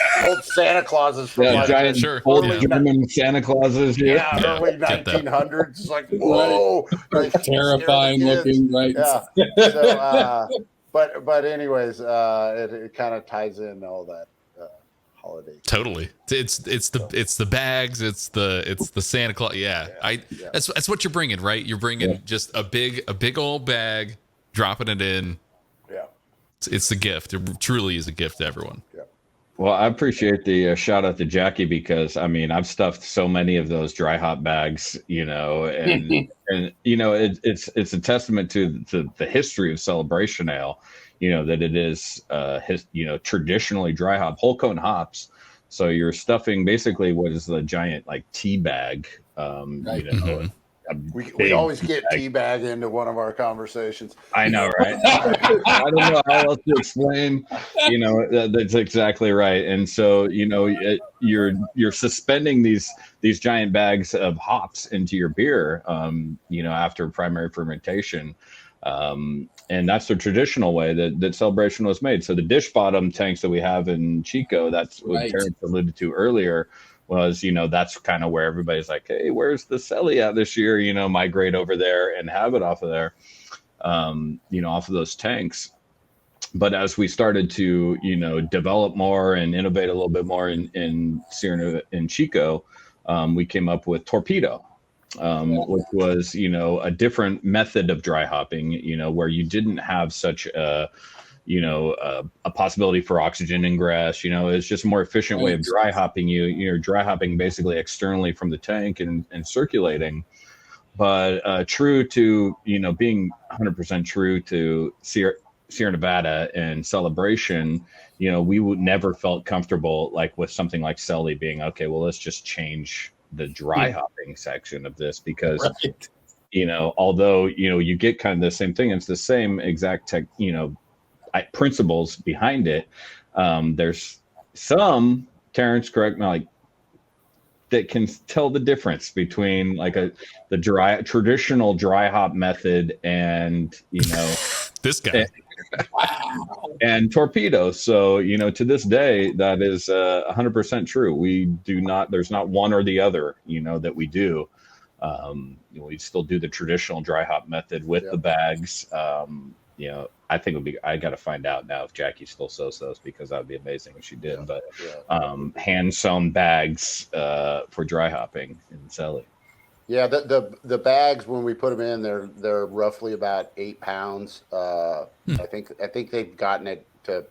Santa Clauses from giant German Santa Clauses. Early 1900s. It's like, whoa, like, terrifying looking, right? Yeah. So, but anyways, it kind of ties in all that. Holiday. Totally. It's the bags. It's the Santa Claus. Yeah. That's what you're bringing, right? You're bringing just a big old bag, dropping it in. Yeah. It's the gift. It truly is a gift to everyone. Yeah. Well, I appreciate the shout out to Jackie, because I mean, I've stuffed so many of those dry hop bags, and and it's a testament to the history of Celebration Ale. That it is traditionally dry hop, whole cone hops. So you're stuffing basically what is the giant like tea bag. We always get tea bag into one of our conversations. I know, right? I don't know how else to explain. That's exactly right. And so you're suspending these giant bags of hops into your beer, after primary fermentation. And that's the traditional way that Celebration was made. So the dish bottom tanks that we have in Chico, that's what Terence alluded to earlier, was, that's kind of where everybody's like, hey, where's the Celly at this year? Migrate over there and have it off of there, off of those tanks. But as we started to, develop more and innovate a little bit more in Chico, we came up with Torpedo. Which was, a different method of dry hopping, where you didn't have such a possibility for oxygen ingress. It's just a more efficient way of dry hopping. You're dry hopping basically externally from the tank and circulating. But true to, being 100% true to Sierra Nevada and Celebration, we would never felt comfortable like with something like Celly being, okay, well, let's just change the dry hopping section of this, because although you get kind of the same thing, it's the same exact principles behind it. There's some, Terence, correct me, like, that can tell the difference between like the traditional dry hop method and this guy and Torpedo. So to this day, that is 100% true. There's not one or the other that we do. We still do the traditional dry hop method with the bags. I think I got to find out now if Jackie still sews those, because that would be amazing if she did. But hand sewn bags for dry hopping in Celly. Yeah, the bags, when we put them in, they're roughly about 8 pounds. I think they've gotten it to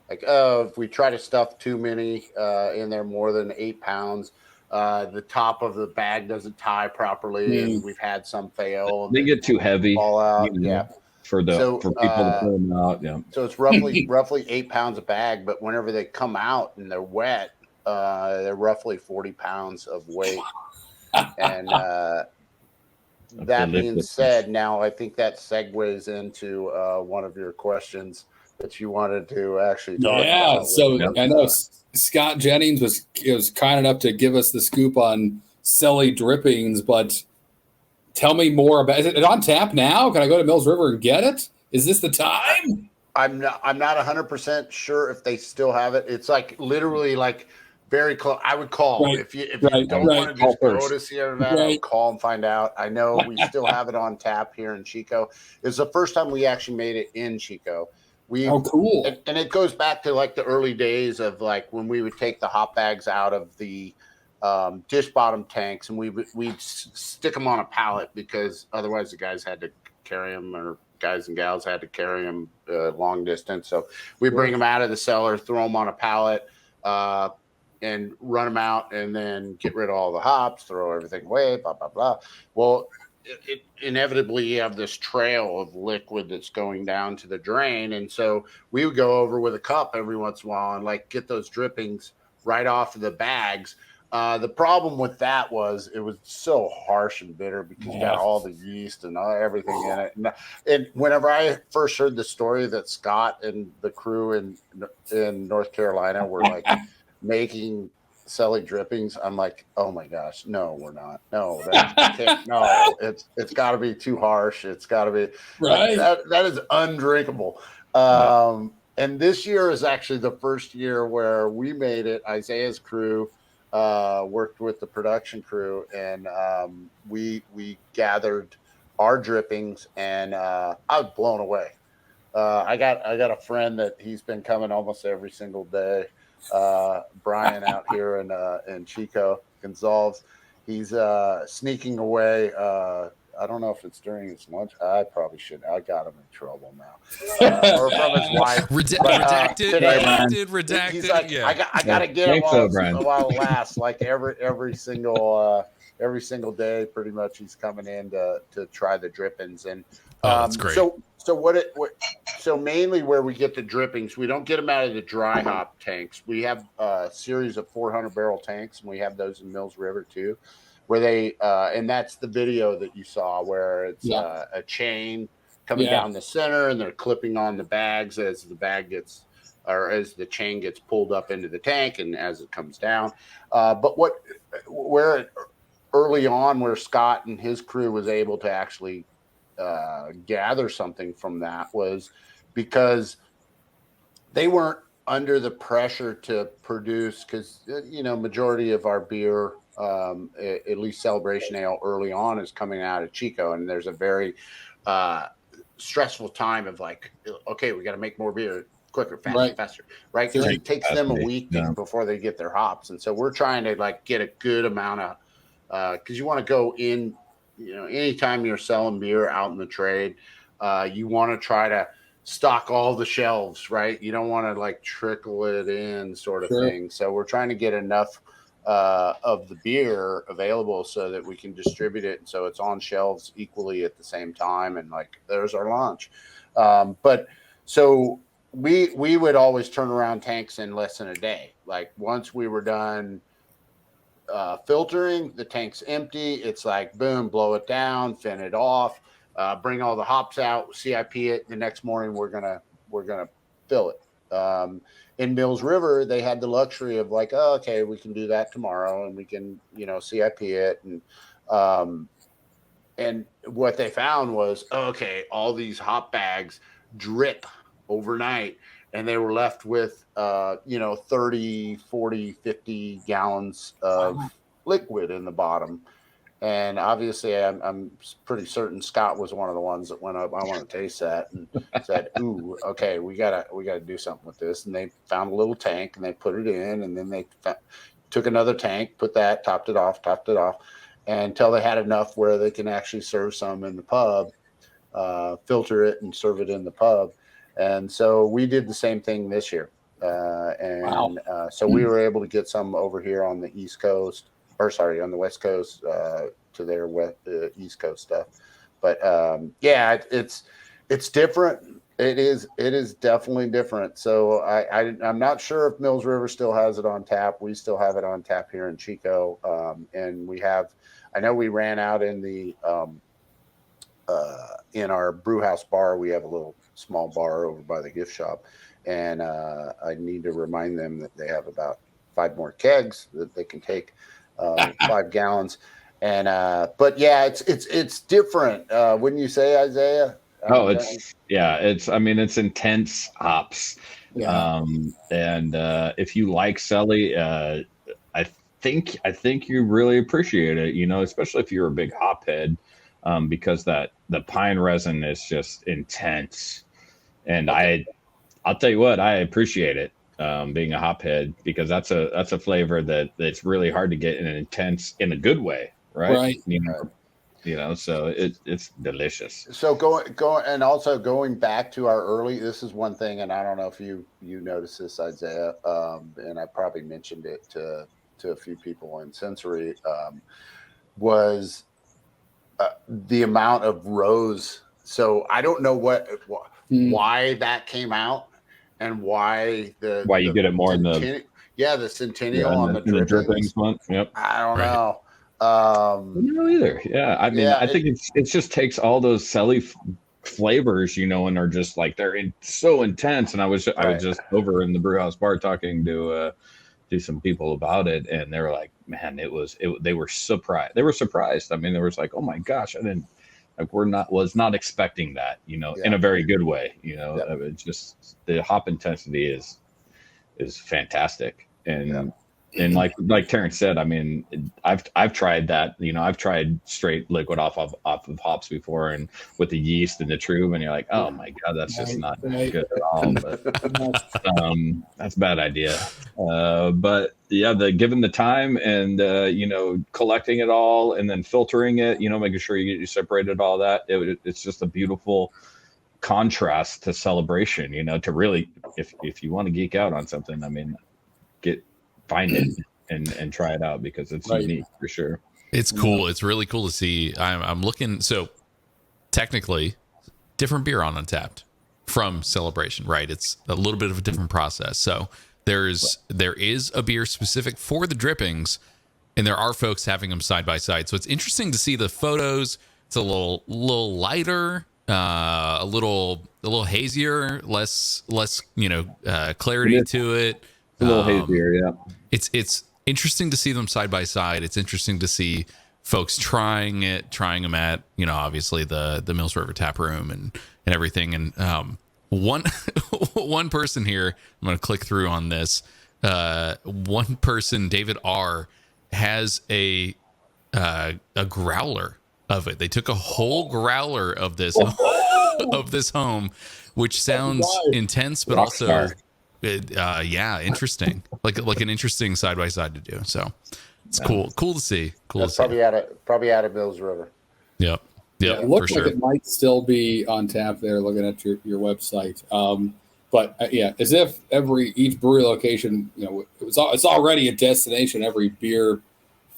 like, if we try to stuff too many in there more than 8 pounds, the top of the bag doesn't tie properly, and we've had some fail. They get too heavy. Fall out. For people to pull them out. Yeah. So it's roughly 8 pounds a bag, but whenever they come out and they're wet, they're roughly 40 pounds of weight. And that being said, now I think that segues into one of your questions that you wanted to actually talk about. Yeah, so I know Scott Jennings was kind enough to give us the scoop on Celly drippings, but tell me more about. Is it on tap now? Can I go to Mills River and get it? Is this the time? I'm not 100% sure if they still have it. It's like literally like very close. I would call if you don't want to just go to Sierra Nevada, I would call and find out. I know we still have it on tap here in Chico. It's the first time we actually made it in Chico. Cool. And it goes back to like the early days of like when we would take the hop bags out of the dish bottom tanks and we'd stick them on a pallet because otherwise the guys had to carry them, or guys and gals had to carry them long distance. So we bring them out of the cellar, throw them on a pallet, and run them out, and then get rid of all the hops, throw everything away, blah, blah, blah. Well, it inevitably you have this trail of liquid that's going down to the drain. And so we would go over with a cup every once in a while and like get those drippings right off of the bags. The problem with that was it was so harsh and bitter because you got all the yeast and everything in it. And whenever I first heard the story that Scott and the crew in North Carolina were like selling drippings, I'm like, oh my gosh, no, we're not. No, it's got to be too harsh. It's got to be that is undrinkable. And this year is actually the first year where we made it. Isaiah's crew worked with the production crew, and we gathered our drippings, and I was blown away. I got a friend that he's been coming almost every single day. Brian out here in Chico Gonzalez. He's sneaking away. I don't know if it's during his lunch. I probably shouldn't. I got him in trouble now. Or from his wife. Redacted. He's like, I got to get him while it lasts. Like every single day, pretty much, he's coming in to try the drippings. And that's great. So mainly where we get the drippings, we don't get them out of the dry hop tanks. We have a series of 400 barrel tanks, and we have those in Mills River too, where they and that's the video that you saw where it's a chain coming down the center, and they're clipping on the bags as the chain gets pulled up into the tank and as it comes down. But early on where Scott and his crew was able to actually gather something from that was because they weren't under the pressure to produce, because majority of our beer, at least Celebration Ale early on, is coming out of Chico, and there's a very stressful time of like, okay, we got to make more beer quicker, faster, right? Because it takes them a week before they get their hops, and so we're trying to like get a good amount of because you want to go in. Anytime you're selling beer out in the trade, you want to try to stock all the shelves, right? You don't want to like trickle it in sort of thing. So we're trying to get enough of the beer available so that we can distribute it. And so it's on shelves equally at the same time. And like, there's our launch. But so we would always turn around tanks in less than a day. Like once we were done filtering, the tank's empty. It's like, boom, blow it down, fin it off, bring all the hops out, CIP it. The next morning we're gonna fill it. In Mills River, they had the luxury of like, oh, okay, we can do that tomorrow, and we can CIP it. And what they found was, okay, all these hop bags drip overnight, and they were left with 30, 40, 50 gallons of liquid in the bottom. And obviously I'm pretty certain Scott was one of the ones that went up, I want to taste that, and said, ooh, okay, we gotta do something with this. And they found a little tank, and they put it in, and then they took another tank, put that, topped it off, until they had enough where they can actually serve some in the pub, filter it and serve it in the pub. And so we did the same thing this year. So we were able to get some over here on the East Coast, on the West Coast, to their East Coast stuff. But it's different. It is definitely different. So I'm not sure if Mills River still has it on tap. We still have it on tap here in Chico. And I know we ran out in the in our brew house bar. We have a little small bar over by the gift shop, and I need to remind them that they have about 5 more kegs that they can take, 5 gallons. And but yeah, it's different, wouldn't you say, Isaiah? Oh, it's intense hops. Yeah. And if you like Selly, I think you really appreciate it, especially if you're a big hop head, because the pine resin is just intense. And I'll tell you what, I appreciate it, being a hop head, because that's a flavor that's really hard to get in an intense, in a good way, right? Right. So it's delicious. So and also going back to our early, this is one thing, and I don't know if you noticed this, Isaiah, and I probably mentioned it to a few people in sensory, was the amount of rows. So I don't know why that came out, and why you get it more in the Centennial on the drippings one. Yep. I don't know. I don't know either. Yeah, I mean, I think it just takes all those Selly flavors, and are just like so intense. And I was just over in the brew house bar talking to some people about it, and they were like, "Man, they were surprised. They were surprised. I mean, they was like, "Oh my gosh, I didn't was not expecting that." In a very good way. It's just the hop intensity is fantastic, and like Terence said, I mean, I've tried that. I've tried straight liquid off of hops before, and with the yeast and the trub, and you're like, oh my god, that's just not good at all. But that's a bad idea. But yeah, given the time and collecting it all and then filtering it, making sure you separated all that, it's just a beautiful contrast to Celebration. To really, if you want to geek out on something, I mean, find it and try it out, because it's unique for sure. It's cool. It's really cool to see. I'm looking. So technically, different beer on Untappd from Celebration, right? It's a little bit of a different process. So there is a beer specific for the drippings, and there are folks having them side by side. So it's interesting to see the photos. It's a little lighter, a little hazier, less clarity to it. A little hazier, yeah. It's interesting to see them side by side. It's interesting to see folks trying them at, obviously the Mills River Tap Room and everything. And one person here, I'm going to click through on this. One person, David R, has a growler of it. They took a whole growler of this home, which sounds intense, but also interesting. Like an interesting side by side to do. So it's cool to see. That's probably out of Mills River. Yep. It looks like it might still be on tap there, looking at your website. But as if each brewery location, it's already a destination, every beer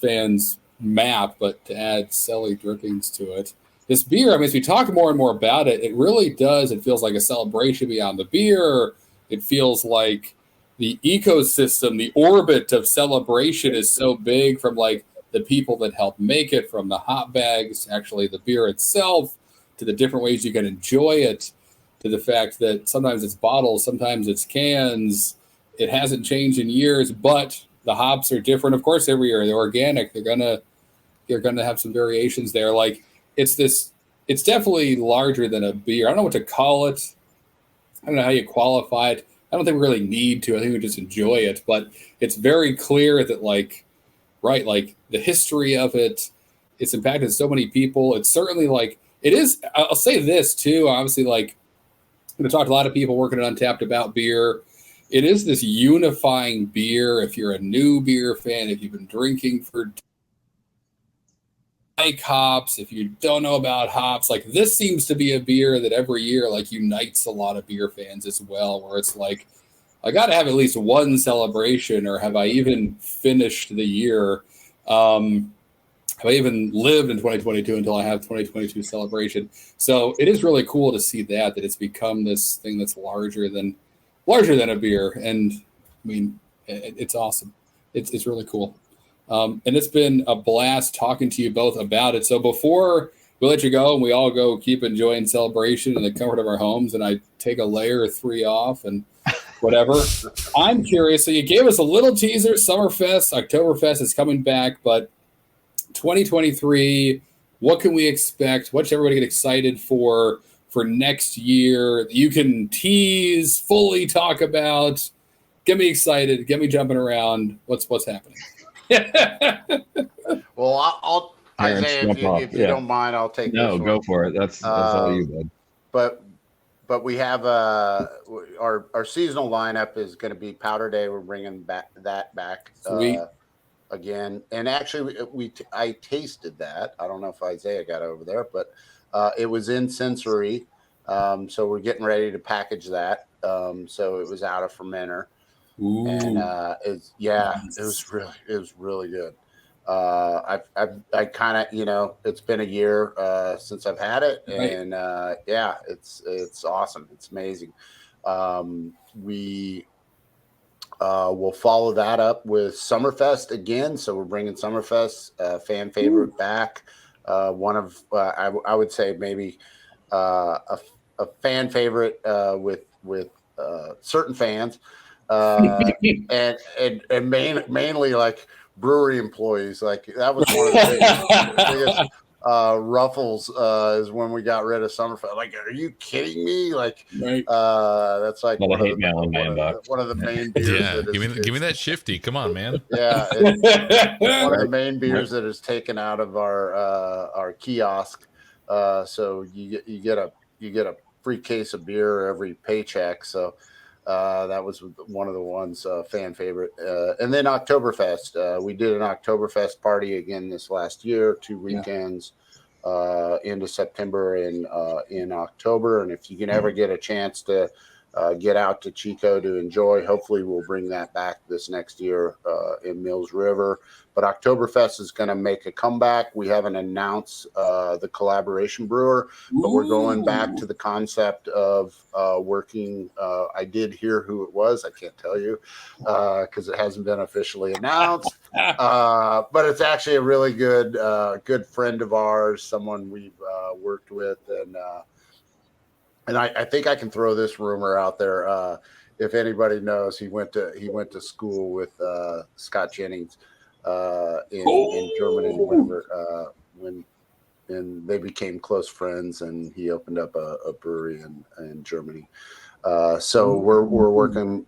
fan's map, but to add Selly drippings to it. This beer, I mean, as we talk more and more about it, it really does. It feels like a celebration beyond the beer. It feels like the ecosystem, the orbit of Celebration is so big, from like the people that help make it, from the hop bags, actually the beer itself, to the different ways you can enjoy it, to the fact that sometimes it's bottles, sometimes it's cans. It hasn't changed in years, but the hops are different. Of course, every year they're organic. They're gonna have some variations there. Like it's definitely larger than a beer. I don't know what to call it. I don't know how you qualify it. I don't think we really need to. I think we just enjoy it. But it's very clear that, like the history of it, it's impacted so many people. It's certainly it is. I'll say this too. Obviously, I'm going to talk to a lot of people working at Untappd about beer. It is this unifying beer. If you're a new beer fan, if you've been drinking for hops, if you don't know about hops, this seems to be a beer that every year unites a lot of beer fans as well, where it's like, I got to have at least one celebration, or have I even finished the year? Have I even lived in 2022 until I have 2022 celebration? So it is really cool to see that it's become this thing that's larger than a beer. And I mean, it's awesome. It's really cool. And it's been a blast talking to you both about it. So before we let you go and we all go keep enjoying Celebration in the comfort of our homes, and I take a layer or 3 off and whatever, I'm curious. So you gave us a little teaser. Summerfest, Oktoberfest is coming back, but 2023, what can we expect? What should everybody get excited for for next year that you can tease, fully talk about? Get me excited. Get me jumping around. What's happening? Well, I'll Terrence, Isaiah, if you don't mind, I'll take this one. Go for it. That's all you, bud. But we have our seasonal lineup is going to be Powder Day. We're bringing that back again. And actually, I tasted that. I don't know if Isaiah got over there, but it was in sensory. So we're getting ready to package that. So it was out of fermenter. Ooh. And it was really good. I kind of, it's been a year since I've had it, and it's awesome. It's amazing. We will follow that up with Summerfest again. So we're bringing Summerfest, fan favorite, back. One of I would say maybe a fan favorite with certain fans. And mainly like brewery employees. Like that was one of the biggest ruffles is when we got rid of Summerfest. Like, are you kidding me? Like, that's like one of the main beers. Yeah, give me that shifty. Come on, man. Yeah, it's one of the main beers that is taken out of our kiosk. So you get a free case of beer every paycheck. So that was one of the ones, fan favorite. And then Oktoberfest. We did an Oktoberfest party again this last year, 2 weekends into September and in October. And if you can ever get a chance to get out to Chico to enjoy, hopefully we'll bring that back this next year in Mills River. But Oktoberfest is going to make a comeback. We haven't announced the collaboration brewer, but we're going back to the concept of working. I did hear who it was. I can't tell you because it hasn't been officially announced. But it's actually a really good friend of ours, someone we've worked with, and I think I can throw this rumor out there. If anybody knows, he went to school with Scott Jennings in Germany when they became close friends, and he opened up a brewery in Germany. So we're working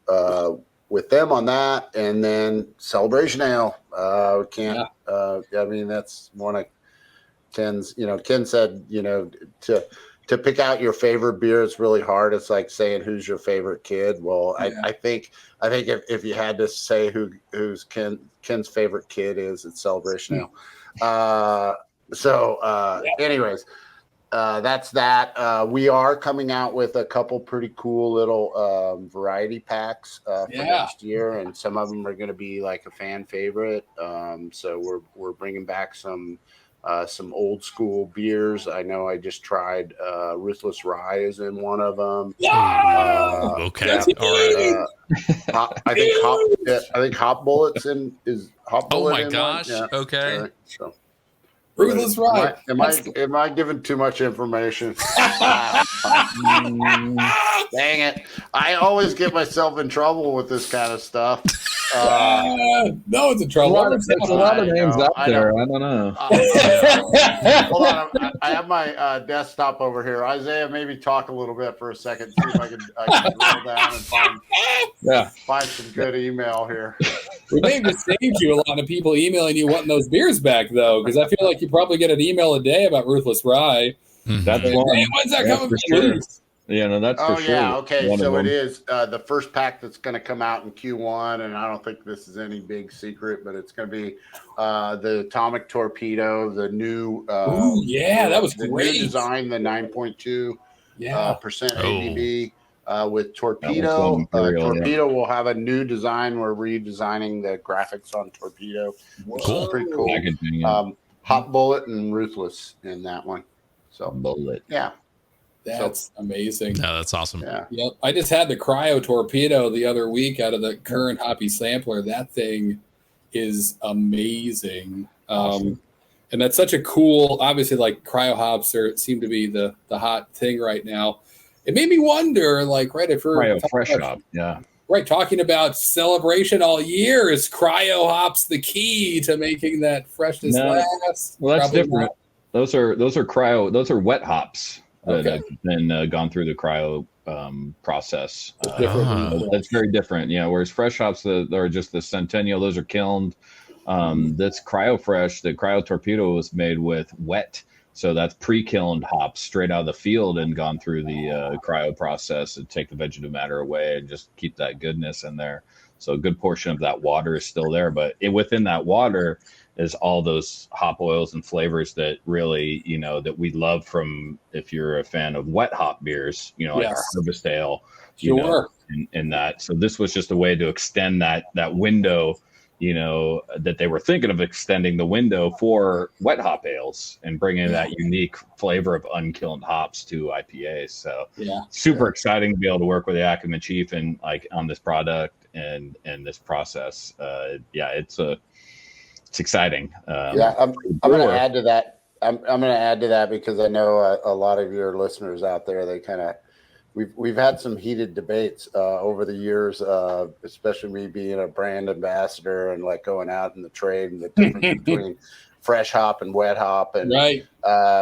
with them on that, and then Celebration Ale. I mean, that's one of Ken's. Ken said, to pick out your favorite beer, it's really hard. It's like saying who's your favorite kid. Well, I think if you had to say who's Ken's favorite kid is, it's Celebration Ale. Anyways, that's that. We are coming out with a couple pretty cool little variety packs for next year, and some of them are going to be like a fan favorite. So we're bringing back some old school beers. I know I just tried Ruthless Rye is in one of them. Okay. All right. I think Hop Bullet's is Hop Bullet. Oh my gosh. Yeah. Okay. Right. So Ruthless Rye. Am I giving too much information? Dang it. I always get myself in trouble with this kind of stuff. No, it's in trouble. There's a lot of names out there. I don't know. Hold on. I have my desktop over here. Isaiah, maybe talk a little bit for a second. See if I can drill down and find some good email here. We may have just saved you a lot of people emailing you wanting those beers back, though, because I feel like you probably get an email a day about Ruthless Rye. That's one. Hey, when's that coming for sure? Yeah, no, that's for sure. Yeah, okay. So it is the first pack that's going to come out in Q1, and I don't think this is any big secret, but it's going to be the Atomic Torpedo, the new that was the great new design, the 9.2 percent ABV with Torpedo. Torpedo will have a new design. We're redesigning the graphics on Torpedo. Cool. Pretty cool. Hot Bullet and Ruthless in that one. So Bullet. Yeah. That's amazing. No, that's awesome. Yeah. Yep. I just had the Cryo Torpedo the other week out of the current Hoppy Sampler. That thing is amazing. Awesome. And that's such a cool, obviously, like cryo hops seem to be the hot thing right now. It made me wonder, like, if we're Cryo Fresh Hop, talking about celebration all year, is cryo hops the key to making that freshness last? Well, that's probably different. Those are wet hops. that have been gone through the cryo process. That's very different. Yeah, whereas fresh hops that are just the Centennial, those are kilned. That's cryo fresh. The cryo torpedo was made with wet. So that's pre-kilned hops straight out of the field and gone through the cryo process and take the vegetative matter away and just keep that goodness in there. So a good portion of that water is still there, but within that water is all those hop oils and flavors that really, that we love from, if you're a fan of wet hop beers, like our Harvest Ale, in that. So this was just a way to extend that window, that they were thinking of extending the window for wet hop ales and bringing that unique flavor of unkilned hops to IPAs. So super exciting to be able to work with the Yakima Chief and on this product and this process. It's exciting. I'm going to add to that. I'm going to add to that because I know a lot of your listeners out there, they kind of, we've had some heated debates over the years, especially me being a brand ambassador and going out in the trade and the difference between fresh hop and wet hop. And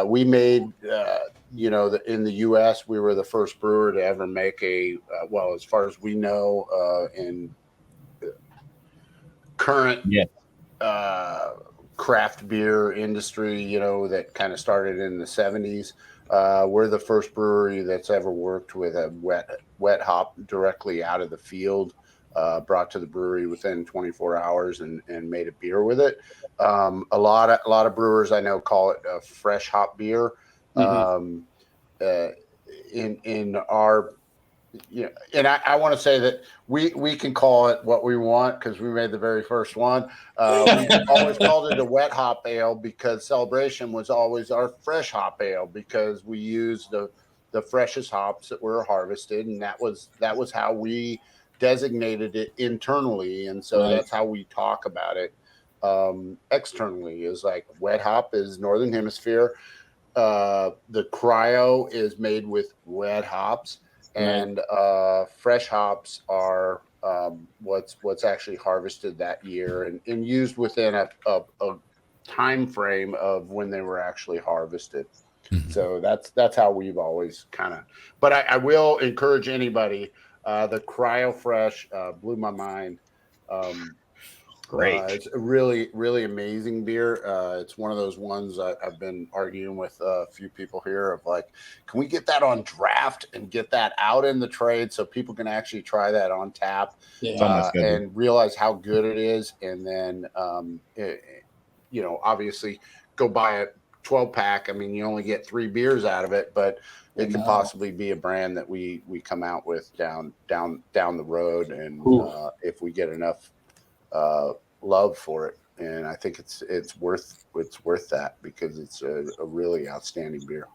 we made, in the U.S., we were the first brewer to ever make as far as we know, in current craft beer industry, that kind of started in the 70s. We're the first brewery that's ever worked with a wet hop directly out of the field, brought to the brewery within 24 hours and made a beer with it. A lot of brewers I know call it a fresh hop beer. In our, and I want to say that we can call it what we want because we made the very first one. We always called it a wet hop ale because Celebration was always our fresh hop ale because we used the freshest hops that were harvested, and that was how we designated it internally, and so that's how we talk about it externally. Is wet hop is Northern Hemisphere. The cryo is made with wet hops. And fresh hops are what's actually harvested that year and used within a time frame of when they were actually harvested. So that's how we've always kind of. But I will encourage anybody. The cryo fresh blew my mind. Great. It's a really, really amazing beer. It's one of those ones I've been arguing with a few people here of can we get that on draft and get that out in the trade so people can actually try that on tap and realize how good it is. And then, obviously go buy a 12-pack. I mean, you only get 3 beers out of it, but it could possibly be a brand that we come out with down the road. And if we get enough love for it, and I think it's worth that because it's a really outstanding beer.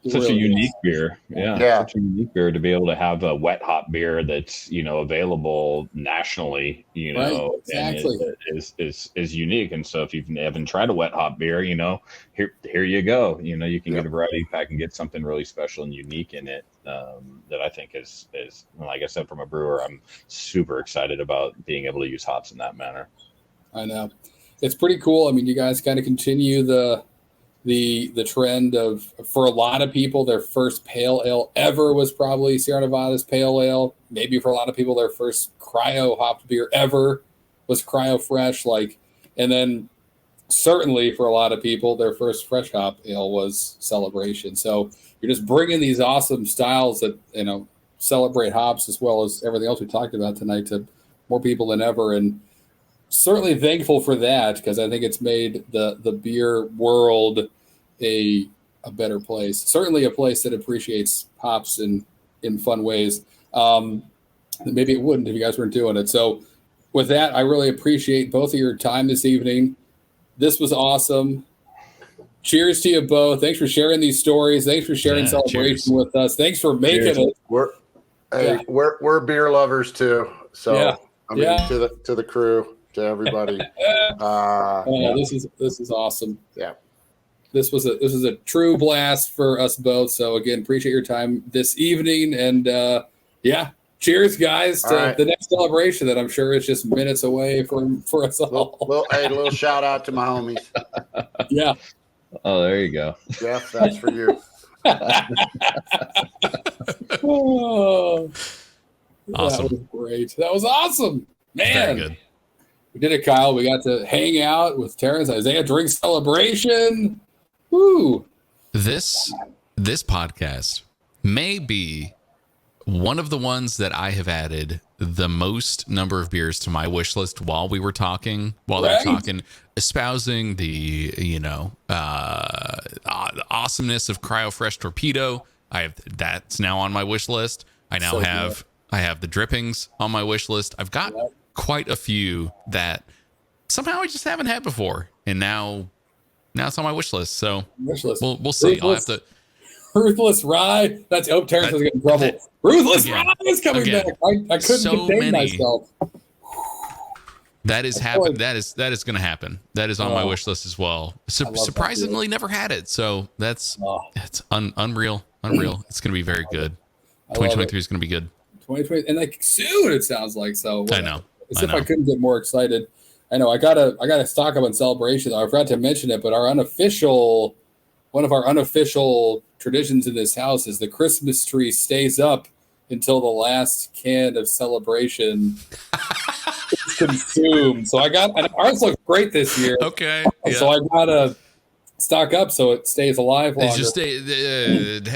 Such a unique beer, such a unique beer to be able to have a wet hop beer that's available nationally, exactly. and is unique. And so if you haven't tried a wet hop beer, here you go. You can get a variety pack and get something really special and unique in it. That I think is like I said, from a brewer, I'm super excited about being able to use hops in that manner. I know it's pretty cool. I mean, you guys kind of continue the trend of, for a lot of people, their first pale ale ever was probably Sierra Nevada's pale ale. Maybe for a lot of people, their first cryo hopped beer ever was cryo fresh. And then certainly for a lot of people, their first fresh hop ale was Celebration. So you're just bringing these awesome styles that, celebrate hops as well as everything else we talked about tonight to more people than ever. And certainly thankful for that because I think it's made the beer world a better place. Certainly a place that appreciates hops in fun ways. Maybe it wouldn't if you guys weren't doing it. So with that, I really appreciate both of your time this evening. This was awesome. Cheers to you both. Thanks for sharing these stories. Thanks for sharing Celebration with us. Thanks for making it. We're beer lovers too. So to the crew, to everybody. This is awesome. Yeah. This was a true blast for us both. So again, appreciate your time this evening. And cheers, guys, to the next Celebration that I'm sure is just minutes away for us all. A little shout out to my homies. Yeah. Oh, there you go. Jeff, that's for you. Oh, Awesome. That was great. That was awesome. Man. Very good. We did it, Kyle. We got to hang out with Terence, Isaiah, drink celebration. Woo. This podcast may be one of the ones that I have added the most number of beers to my wish list while they were talking, espousing the, awesomeness of Cryo Fresh Torpedo. That's now on my wish list. I have the drippings on my wish list. I've got quite a few that somehow I just haven't had before, and now it's on my wish list. So we'll see. I'll have to. Ruthless Rye. Terence was getting in trouble. Ruthless Rye is coming back. I couldn't contain myself. That is happen. That is going to happen. That is on my wish list as well. Surprisingly, never had it. So that's unreal. It's going to be very good. 2023 is going to be good. 2020 and like soon it sounds like. So I know. As if I couldn't get more excited. I know I gotta stock up on celebration. I forgot to mention it, but one of our unofficial traditions in this house is the Christmas tree stays up until the last can of celebration is consumed. So ours looks great this year. Okay. So I gotta stock up so it stays alive longer. It's just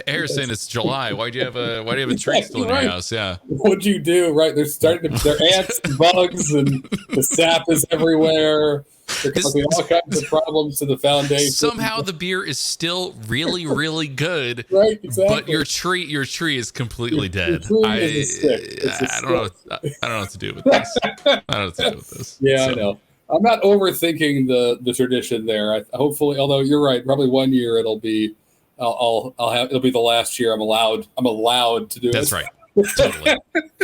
Harrison, it's July. Why do you have a tree still in your house? Yeah. What'd you do? Right. They're ants and bugs and the sap is everywhere. They're causing all kinds of problems to the foundation. Somehow the beer is still really, really good. Right, exactly. But your tree is completely dead. I don't know what to do with this. Yeah, so. I know. I'm not overthinking the tradition there. Hopefully, although you're right, probably 1 year it'll be. It'll be the last year I'm allowed to do it. That's right. Totally.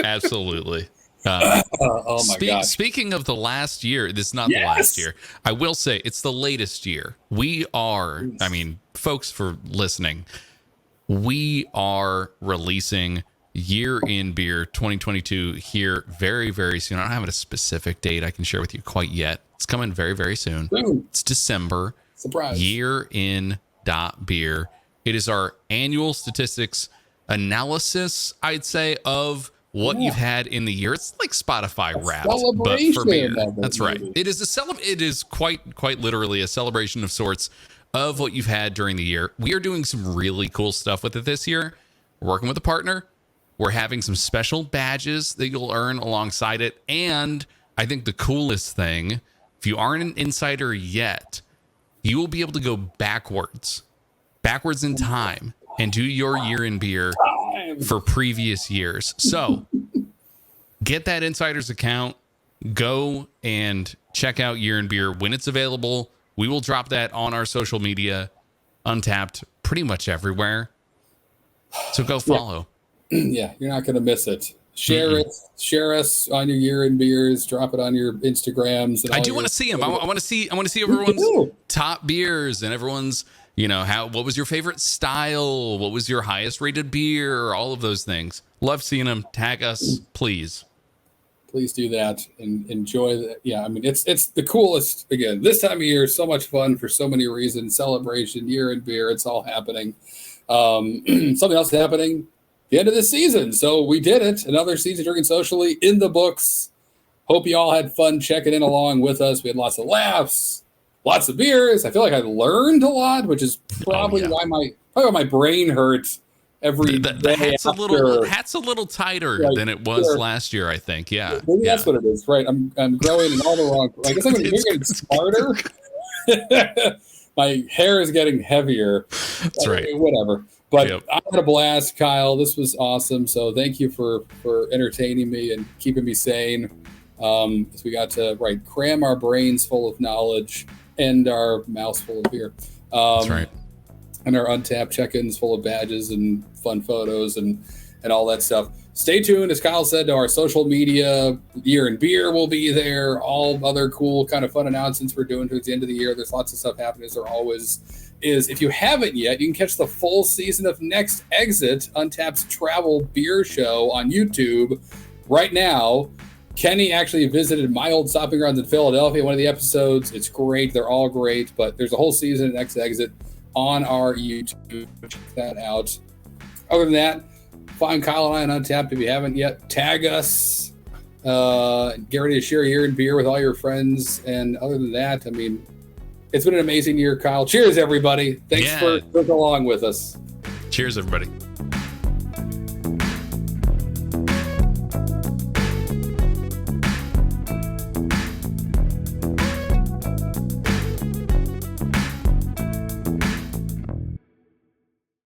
Absolutely. Oh my God. Speaking of the last year, this is not the last year. I will say it's the latest year. We are, folks for listening, we are releasing Year in Beer 2022 here very, very soon. I don't have a specific date I can share with you quite yet. It's coming very, very soon. It's December. Surprise. Year in Beer. It is our annual statistics analysis, I'd say, of what you've had in the year. It's like Spotify Wrapped, but for beer. That's right. It is quite literally a celebration of sorts of what you've had during the year. We are doing some really cool stuff with it this year. We're working with a partner. We're having some special badges that you'll earn alongside it. And I think the coolest thing, if you aren't an insider yet, you will be able to go backwards in time and do your year in beer for previous years. So get that insider's account, go and check out Year in Beer when it's available. We will drop that on our social media, Untappd, pretty much everywhere. So go follow. Yeah, you're not going to miss it. Share it. Share us on your Year in Beers. Drop it on your Instagrams. And I do want to see them. I want to see everyone's top beers and everyone's, what was your favorite style? What was your highest rated beer? All of those things. Love seeing them. Tag us, please. Please do that and enjoy that. Yeah, it's the coolest. Again, this time of year, so much fun for so many reasons. Celebration, Year in Beer, it's all happening. Something else happening. The end of the season. So we did it. Another season drinking socially in the books. Hope you all had fun checking in along with us. We had lots of laughs, lots of beers. I feel like I learned a lot, which is probably why my brain hurts every day. The hat's a little tighter than it was last year, I think. Yeah. Maybe that's what it is, right? I'm growing in all the wrong. I guess I'm getting smarter. My hair is getting heaver. That's right. Whatever. But I had a blast, Kyle. This was awesome. So thank you for entertaining me and keeping me sane. As we got to cram our brains full of knowledge and our mouths full of beer. That's right. And our Untappd check-ins full of badges and fun photos and all that stuff. Stay tuned, as Kyle said, to our social media. Year in Beer will be there. All other cool kind of fun announcements we're doing towards the end of the year. There's lots of stuff happening, as there always is. If you haven't yet, you can catch the full season of Next Exit, Untappd's travel beer show on YouTube right now. Kenny actually visited my old stopping grounds in Philadelphia, one of the episodes. It's great. They're all great, but there's a whole season of Next Exit. on our YouTube. Check that out. Other than that, find Kyle and I on Untappd if you haven't yet. Tag us. Get ready to share your beer with all your friends. And other than that, I mean, it's been an amazing year, Kyle. Cheers, everybody. Thanks for along with us. Cheers, everybody.